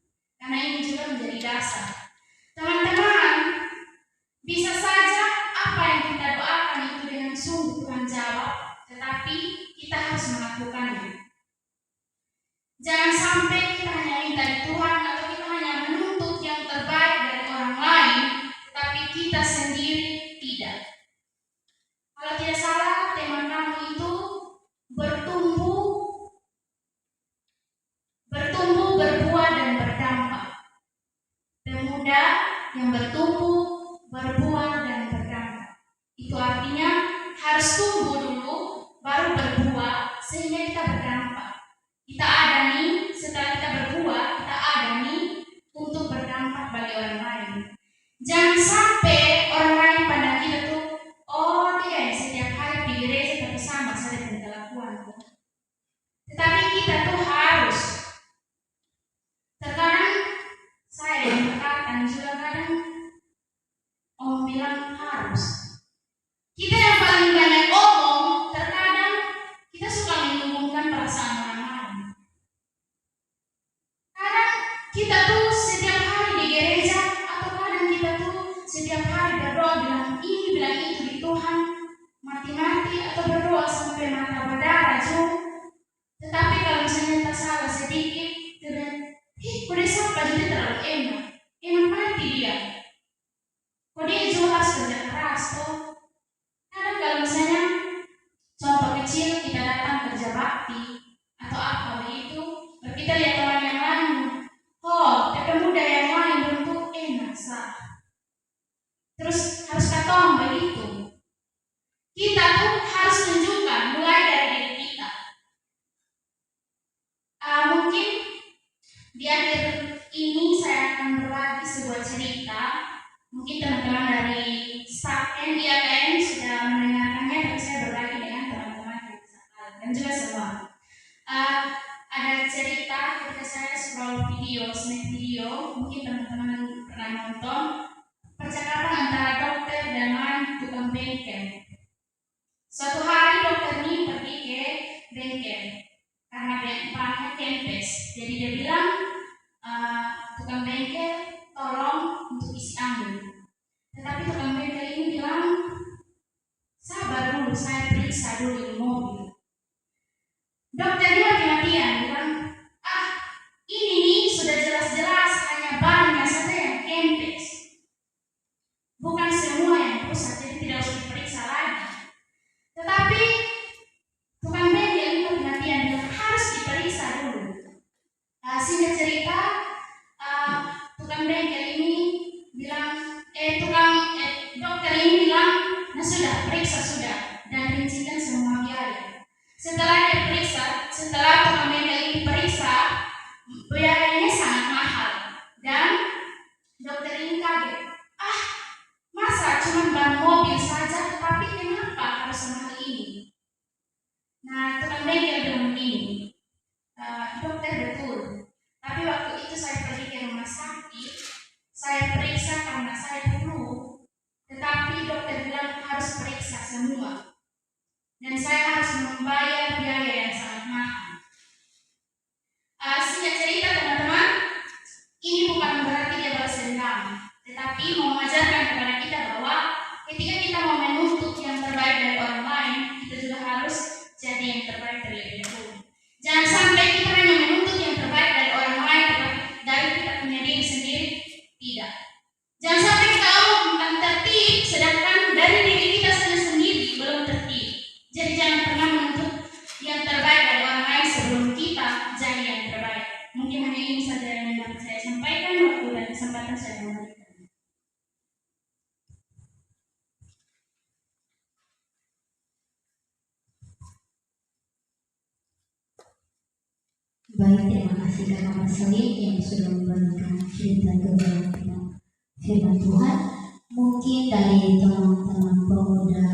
Karena ini juga menjadi dasar. Teman-teman, bisa saja apa yang kita doakan itu dengan sungguh Tuhan jawab, tetapi kita harus melakukannya. Jangan sampai kita hanya minta di Tuhan atau kita hanya menuntut yang terbaik dari orang lain, tetapi kita sendiri tidak. Kalau tidak salah, tema kami itu bertumbuh, berbuah dan berdampak. Pemuda yang bertumbuh, berbuah dan berdampak. Itu artinya harus tumbuh dulu, baru berbuah sehingga kita berdampak. Kita ada nih, setelah kita berbuah, kita ada nih untuk berdampak bagi orang lain. Jangan sampai orang lain pandang kita tuh, oh dia setiap hari di gereja tapi sama saja dengan kelakuan. Tetapi kita tuh harus. Terkadang saya yang berkata juga kadang om bilang harus. Kita yang paling banyak omong, terkadang kita suka menyinggung perasaan orang lain. Kadang kita tuh setiap hari di gereja atau kadang kita tuh setiap hari berdoa bilang ini bilang itu di Tuhan mati-mati atau berdoa sampai mata berdarah juga. Tetapi kalau misalnya kita salah sedikit, kok dia siapa jadi terlalu enak mati dia. Kok dia juga harus kerja keras toh. Kadang kalau misalnya contoh kecil kita datang kerja bakti atau apa begitu, kita lihat orang yang lain, oh pemuda yang lain bentuk enak sah. Terus harus katong begitu. Kita tuh harus tunjukkan mulai dari diri kita. Mungkin di akhir ini saya akan berbagi sebuah cerita. Mungkin teman-teman dari staf NIAKM sudah mendengarkannya, tapi saya berbagi dengan teman-teman dan juga semua. Ada cerita ketika saya scroll video, snack video, mungkin teman-teman pernah nonton percakapan antara dokter dengan tukang bengkel. Suatu hari dokter ini pergi ke bengkel karena bahannya kempes. Jadi dia bilang, tukang bengkel tolong untuk isi ambil. Tetapi tukang bengkel ini bilang, sabar dulu, saya periksa dulu di mobil. Dokter ini mati-matian bilang, ini nih sudah jelas-jelas hanya bannya saja yang kempes, bukan semua yang rusak, jadi tidak usah diperiksa lagi. Tetapi tukang bengkel ini mati-matian bilang harus diperiksa dulu. Singkat cerita, tukang bengkel ini bilang, dokter ini bilang, nah sudah, periksa sudah, dan rincikan semua biaya. Setelah dia periksa, setelah tukang bengkel ini periksa, biayanya sangat mahal, dan dokter ini kaget. Masa cuma ban mobil saja, tapi kenapa harus mahal ini? Nah, tukang bengkel bilang begini, dokter betul. Tapi waktu itu saya pergi ke rumah sakit, saya periksa karena saya perlu. Tetapi dokter bilang harus periksa semua. Dan saya harus membayar biaya yang sangat mahal. Singkat cerita teman-teman, ini bukan berarti dia balas dendam. Tetapi mengajarkan kepada kita bahwa ketika kita mau menuntut yang terbaik dari orang lain, kita juga harus jadi yang terbaik dari Tuhan. Jangan sampai kita hanya menuntut yang terbaik dari orang lain, tetapi dari kita punya diri sendiri tidak. Jangan sampai kita tentang tertib, sedangkan dari diri kita sendiri belum tertib. Jadi jangan pernah menuntut yang terbaik dari orang lain sebelum kita jadi yang terbaik. Mungkin hanya ini saja yang dapat saya sampaikan, waktu dan kesempatan saya memberikan. Baik, terima kasih Kakak Mas Salim yang sudah memberikan cerita kebenaran firman Tuhan. Mungkin dari teman-teman pemuda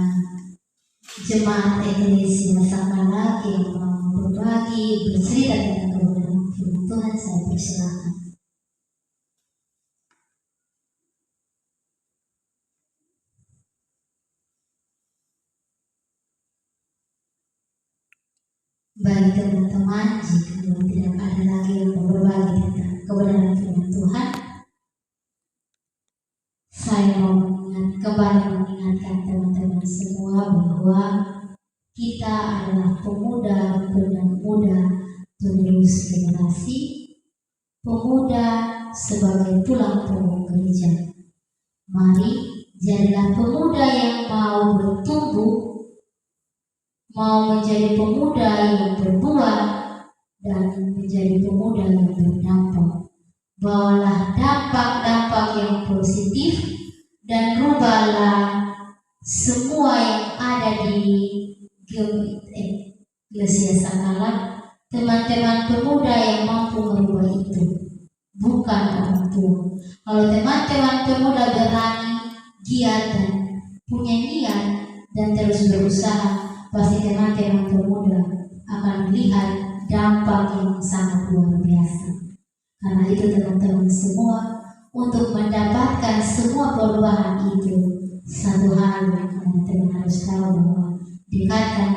jemaat Eklesia Sakala yang mau berbagi, bercerita tentang kebenaran firman Tuhan, saya persilakan. Baik. bagi teman-teman, jika tidak ada lagi yang mau berbagi tentang kebenaran firman Tuhan, saya mau kembali mengingatkan teman-teman semua bahwa kita adalah pemuda penerus generasi, pemuda sebagai tulang punggung gereja. Mari jadilah pemuda yang mau bertumbuh, mau menjadi pemuda yang berbuah, dan menjadi pemuda yang berdampak. Bawalah dampak-dampak yang positif dan rubahlah semua yang ada di Gereja Sakala, teman-teman pemuda yang mampu merubah itu, bukan orang tua. Kalau teman-teman pemuda berani, giat dan punya niat dan terus berusaha, pasti teman-teman pemuda akan melihat dampak yang sangat luar biasa. Karena itu teman-teman semua, untuk mendapatkan semua perubahan itu, satu hal yang teman-teman harus tahu bahwa dekatkan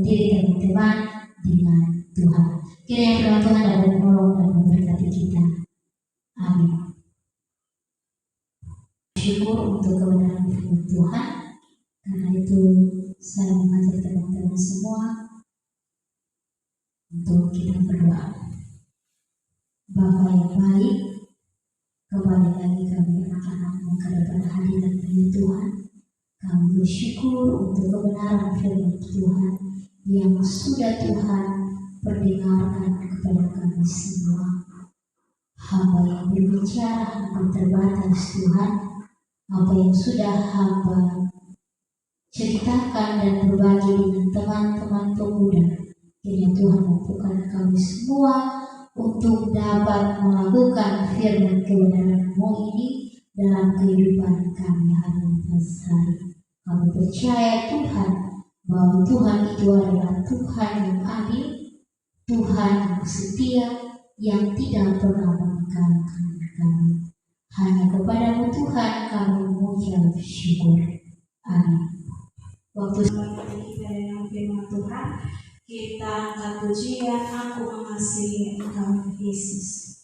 diri teman-teman dengan Tuhan. Kiranya firman Tuhan dapat menolong dan memberkati kita. Amin. Syukur untuk kebenaran firman Tuhan. Karena itu saya mengajak teman-teman semua untuk kita berdoa. Bapa yang baik, kembali lagi kami anak-anak menghadap hadirat Tuhan. Kami bersyukur untuk kebenaran firman Tuhan yang sudah Tuhan perdengarkan kepada kami semua. Hamba yang berbicara hamba terbatas Tuhan, apa yang sudah hamba ceritakan dan berbagi dengan teman-teman pemuda, kiranya Tuhan mampukan kami semua untuk dapat melakukan firman kebenaran-Mu ini dalam kehidupan kami hari-hari. Kami percaya Tuhan bahwa Tuhan itu adalah Tuhan yang adil, Tuhan yang setia, yang tidak pernah meninggalkan kami. Hanya kepada-Mu Tuhan kami mengucap syukur. Amin. Waktu kita dengan firman Tuhan, kita angkat pujian, Aku Mengasihi Engkau Yesus.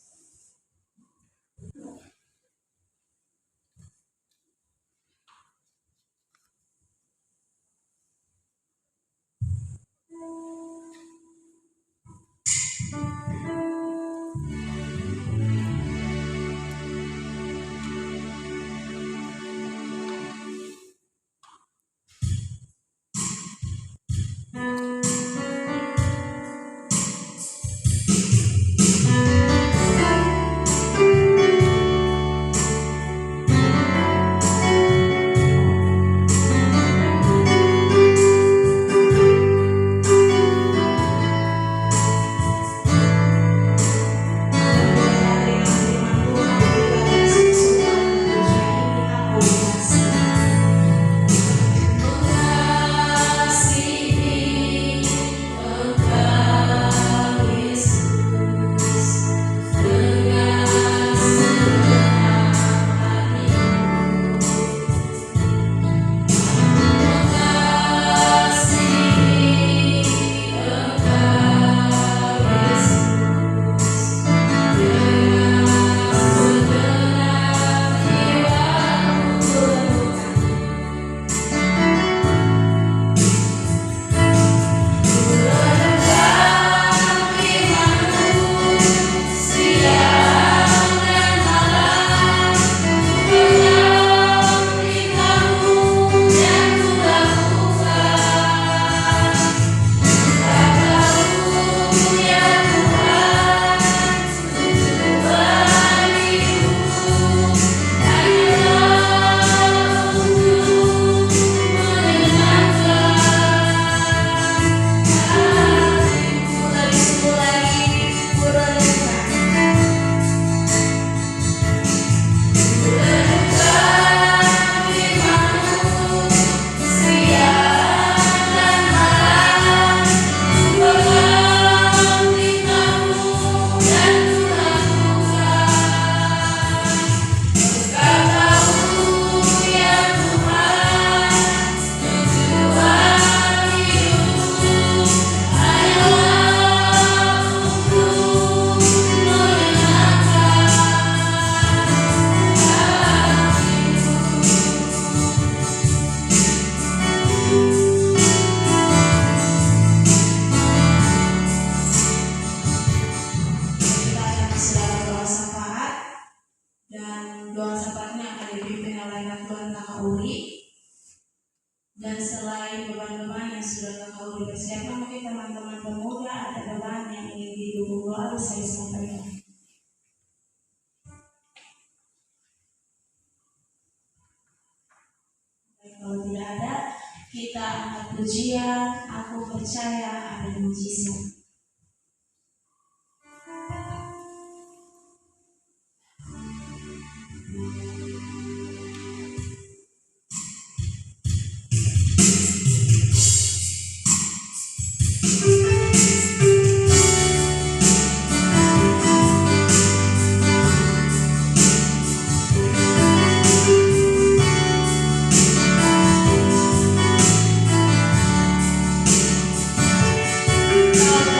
Mengasihi Engkau Yesus. Dan selain beban-beban yang sudah kau dipersiapkan, mungkin teman-teman pemuda ada beban yang ingin didukung doa, saya sampaikan. Kalau tidak ada, kita angkat pujian, aku percaya ada mujizat. Kau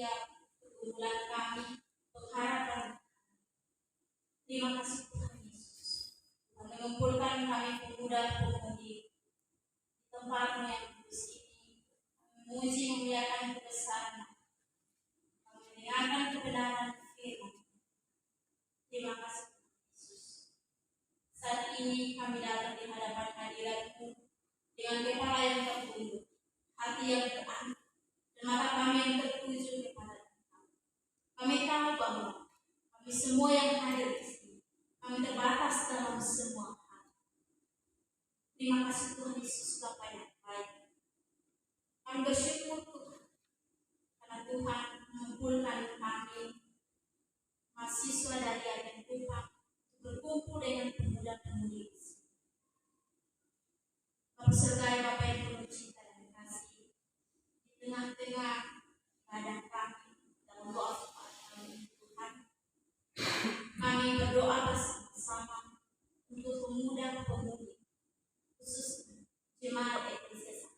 setiap pergumulan kami, pengharapan. Terima kasih Tuhan Yesus. Tuhan mengumpulkan kami pemuda-pemudi di tempat-Mu yang kudus ini. Kami memuji memuliakan kebesaran. Kami mendengarkan kebenaran firman. Terima kasih Tuhan Yesus. Saat ini kami datang di hadapan hadirat-Mu dengan kepala yang tertunduk, hati yang terangkat, dan mata kami yang tertuju kepada Tuhan. Kami tahu bahwa kami semua yang hadir di sini, kami terbatas dalam semua hal. Terima kasih Tuhan Yesus Bapa yang baik. Kami bersyukur Tuhan, karena Tuhan mengumpulkan kami, mahasiswa dari Agen Tuhan, berkumpul dengan pemuda-pemudi. Bapak Surgawi, Bapak yang penuh cinta dan kasih, di tengah-tengah keadaan kami dalam doa kami Tuhan, kami berdoa bersama untuk pemuda-pemudi, khususnya jemaat Eklesia.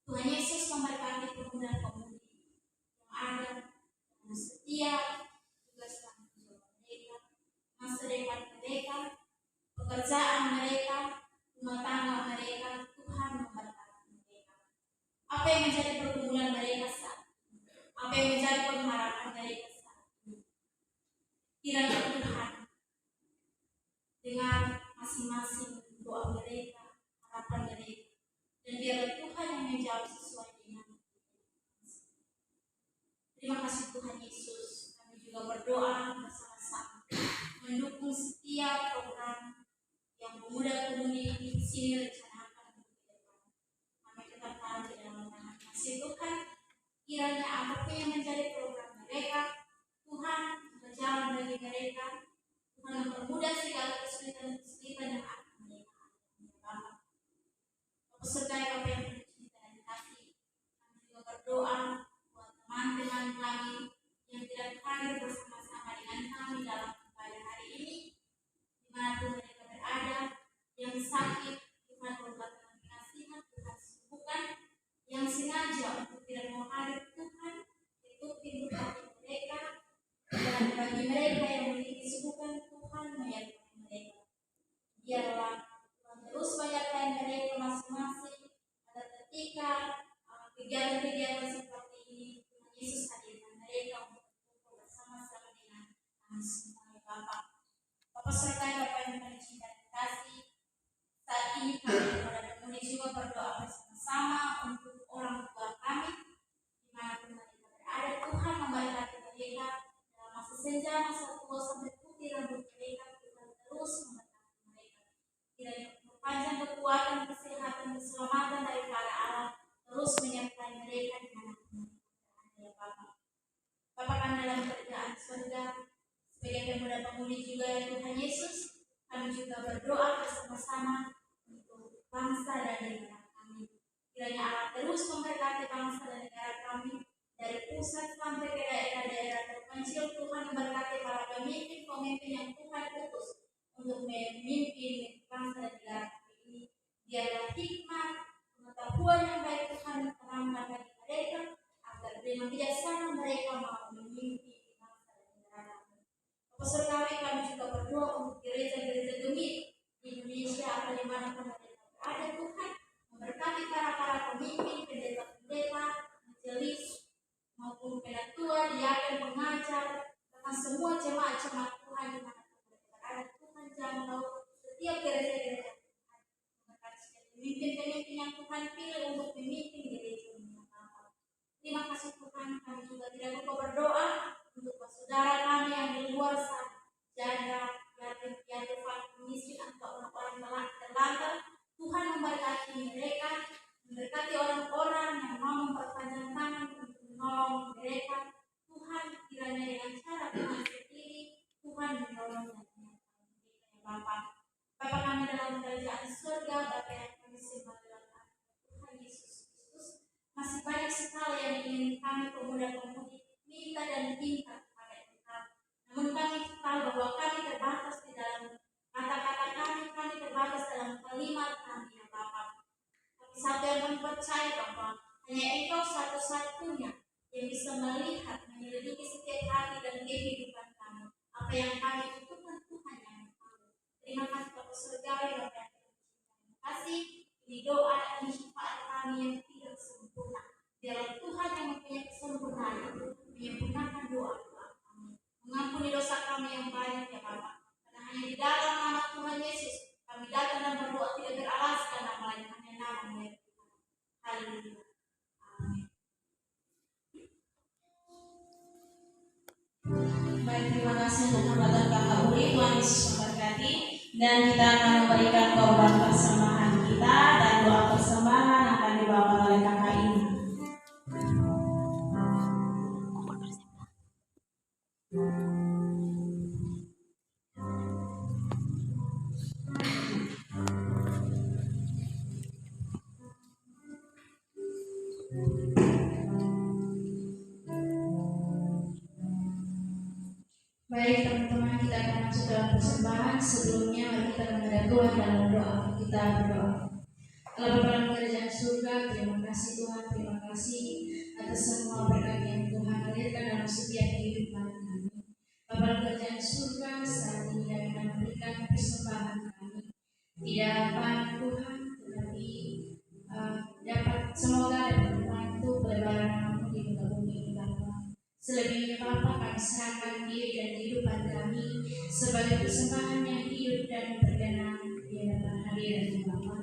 Tuhan Yesus memberkati pemuda-pemudi yang ada dan setiap tugas tanggung jawab mereka, masa depan mereka, pekerjaan mereka, rumah tangga mereka. Tuhan memberkati mereka. Apa yang menjadi pergumulan mereka saat ini, apa yang menjadi pengharapan mereka saat ini, kiranya Tuhan dengan masing-masing doa mereka, harapan mereka, dan biarlah Tuhan yang menjawab sesuai dengan terima kasih Tuhan Yesus. Kami juga berdoa bersama-sama mendukung setiap program yang pemuda-pemudi di sini rencanakan untuk ke depan. Kami tetap tahu di dalam tangan kasih Tuhan. Kiranya apapun yang menjadi program mereka, Tuhan berjalan bagi mereka. Tuhan mempermudah segala kesulitan yang akan mereka alami. Sertai Bapak yang penuh cinta dan kasih, kami juga berdoa buat teman-teman kami yang tidak hadir bersama-sama dengan kami dalam ibadah hari ini, dimanapun mereka berada, yang sakit, Tuhan berbuatkan kasihan, Tuhan sembuhkan, yang sengaja untuk tidak mau hadir, Tuhan tutup pintu hati mereka, dan bagi mereka yang memiliki sembuhkan, Tuhan menyertai mereka. Biarlah Tuhan terus menyertai mereka masing-masing, agar ketika kegiatan-kegiatan seperti ini, Tuhan Yesus hadirkan mereka untuk berkumpul bersama-sama dengan kami semua, ya Bapak. Bapak sertai Bapak yang penuh cinta dan kasih. Saat ini kami pemuda-pemudi juga berdoa bersama-sama untuk orang tua kami, dimanapun mereka berada. Tuhan memberkati mereka dalam masa senja, masa tua sampai putih rambut mereka. Tuhan terus memberkati mereka. Kiranya berpanjang kekuatan, kesehatan, keselamatan dari Allah terus menyertai mereka dimanapun mereka berada, ya Bapak. Bapak kami dalam kerjaan surga, sebagai pemuda-pemudi juga ya Tuhan Yesus, kami juga berdoa bersama-sama untuk bangsa dan negara kami. Kiranya Allah terus memberkati bangsa dan negara kami, dari pusat sampai ke daerah-daerah terpencil. Tuhan memberkati para pemimpin-pemimpin yang Tuhan utus untuk memimpin bangsa dan negara kami ini. Biarlah hikmat, pengetahuan yang baik Tuhan tanamkan bagi mereka, agar dengan bijaksana mereka mau memimpin bangsa dan negara kami. Bapak Surgawi, kami juga berdoa untuk gereja-gereja gemit di Indonesia atau dimanapun mereka berada. Tuhan memberkati para pemimpin, pendeta-pendeta, majelis maupun penatua, diaken, pengajar, bahkan semua jemaat-jemaat Tuhan dimanapun mereka berada. Tuhan jangkau setiap gereja-gereja Tuhan, memberkati setiap pemimpin-pemimpin yang Tuhan pilih untuk memimpin gereja ini. Terima kasih Tuhan. Kami juga tidak lupa berdoa untuk saudara kami yang di luar sana, janda, yatim piatu, miskin, atau orang-orang terlantar. Tuhan memberkati mereka, memberkati orang-orang yang mau memperpanjang tangan untuk menolong mereka. Tuhan kiranya dengan cara Tuhan sendiri, Tuhan menolong dan menyertai mereka, ya Bapak. Bapak kami dalam kerajaan surga, Bapak yang kami sembah dalam nama Tuhan Yesus Kristus, masih banyak sekali yang ingin kami pemuda-pemudi minta dan minta kepada Tuhan. Namun kami tahu bahwa kami terbatas di dalam kata-kata kami terbatas dalam kalimat kami, ya Bapak. Tapi satu yang kami percaya bahwa hanya Engkau satu-satunya yang bisa bisa melihat, menyelidiki setiap hati dan kehidupan kami. Apa yang kami butuhkan Tuhan yang tahu. Terima kasih Bapa Surgawi Bapa yang terima kasih. Ini doa dan syafaat kami yang tidak sempurna. Biarlah Tuhan yang mempunyai kesempurnaan itu menyempurnakan doa-doa kami. Mengampuni dosa kami yang banyak ya Bapa. Karena hanya di dalam nama Tuhan Yesus kami datang dan berdoa tidak beralaskan nama lain, hanya nama-Nya ya Tuhan. Haleluya. Amin. Baik, terima kasih untuk hambatan Kakak Uli. Tuhan Yesus memberkati. Dan kita akan memberikan korban persembahan kita, dan doa persembahan akan dibawakan oleh Kakak Ina. Baik teman-teman, kita akan masuk dalam persembahan. Sebelumnya mari kita menghadap Tuhan dalam doa. Kita berdoa. Allah Bapa dalam kerajaan surga, terima kasih Tuhan, terima kasih atas semua berkat yang Tuhan hadirkan dalam setiap kehidupan kami. Bapa dalam kerajaan surga, saat ini kami akan memberikan persembahan kami. Tidak apa Tuhan, tetapi dapat semoga dapat membantu pelebaran nama di muka bumi ini Bapa. Selebihnya Bapa, kami serahkan diri dan kehidupan kami sebagai persembahan yang hidup dan berkenan di hadapan hadirat Bapa.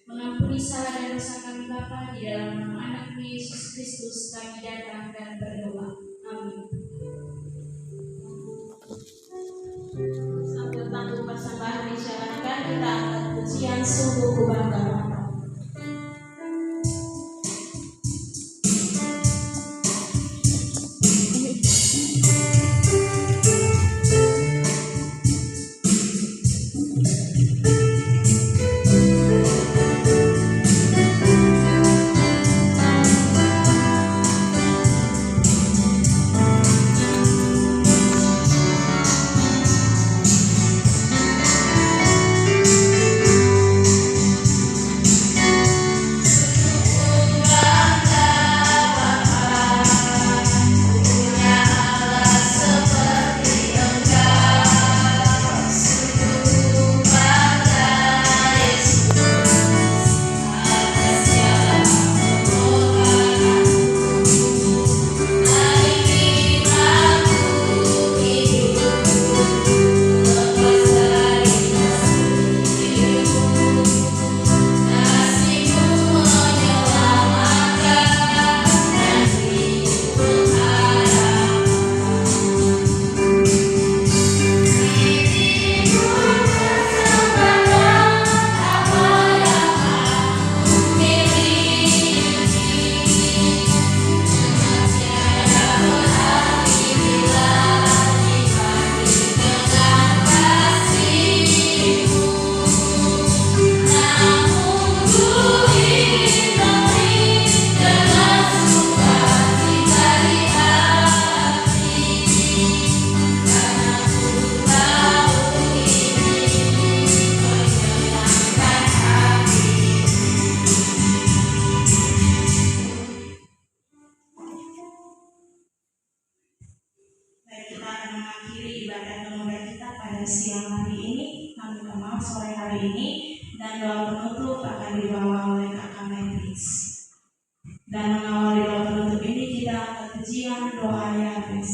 Mengampuni salah dan dosa kami Bapa, di dalam nama anak Yesus Kristus kami datang dan berdoa. Amin. Sambil tangguh persembahan dijalankan, kita angkat pujian sungguh ku bangga Bapa. Dan mengawali doa penutup ini, kita akan pujian doa Yahweh.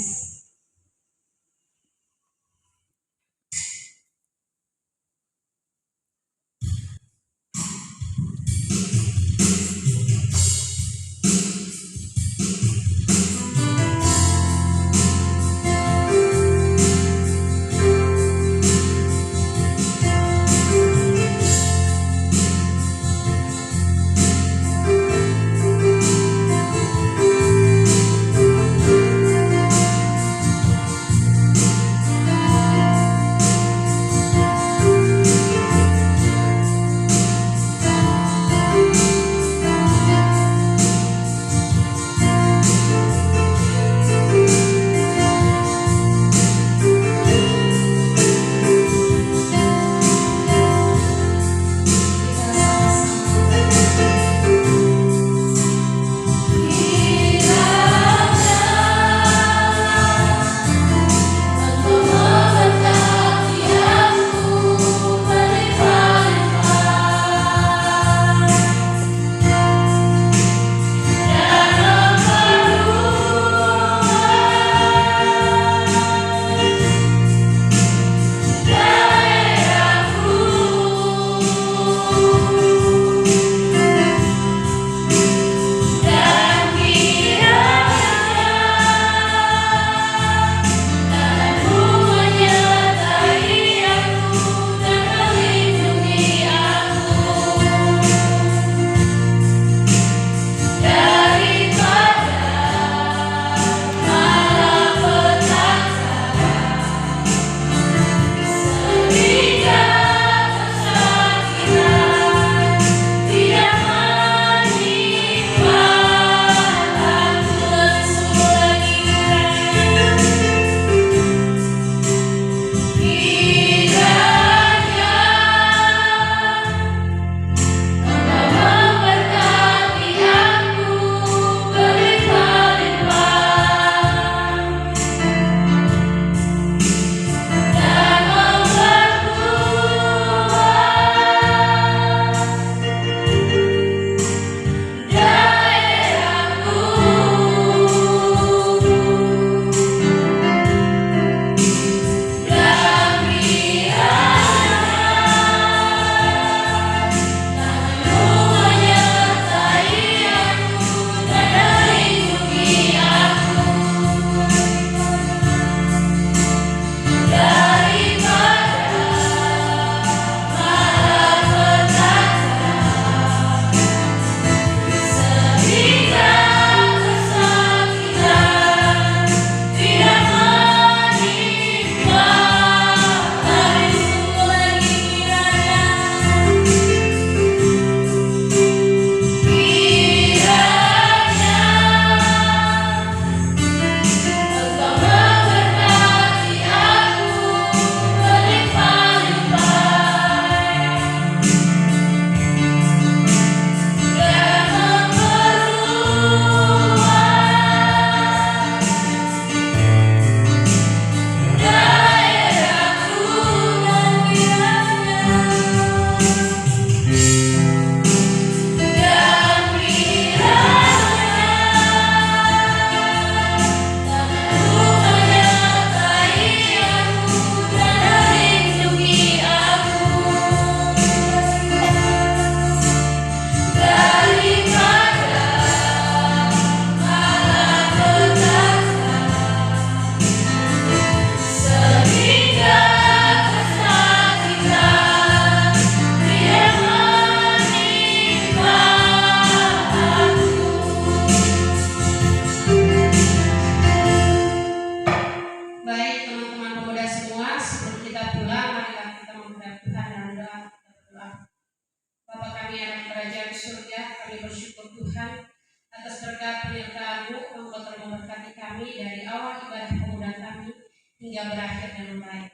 ibadah pemuda kami hingga berakhir dengan baik.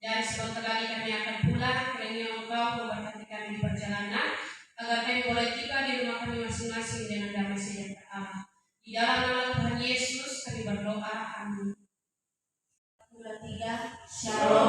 Dan sebentar lagi kami akan pulang, kiranya Engkau memberkati kami di perjalanan, agar kami boleh tiba di rumah kami masing-masing dengan damai sejahtera Allah. Di dalam nama Tuhan Yesus kami berdoa, amin. 3, Shalom.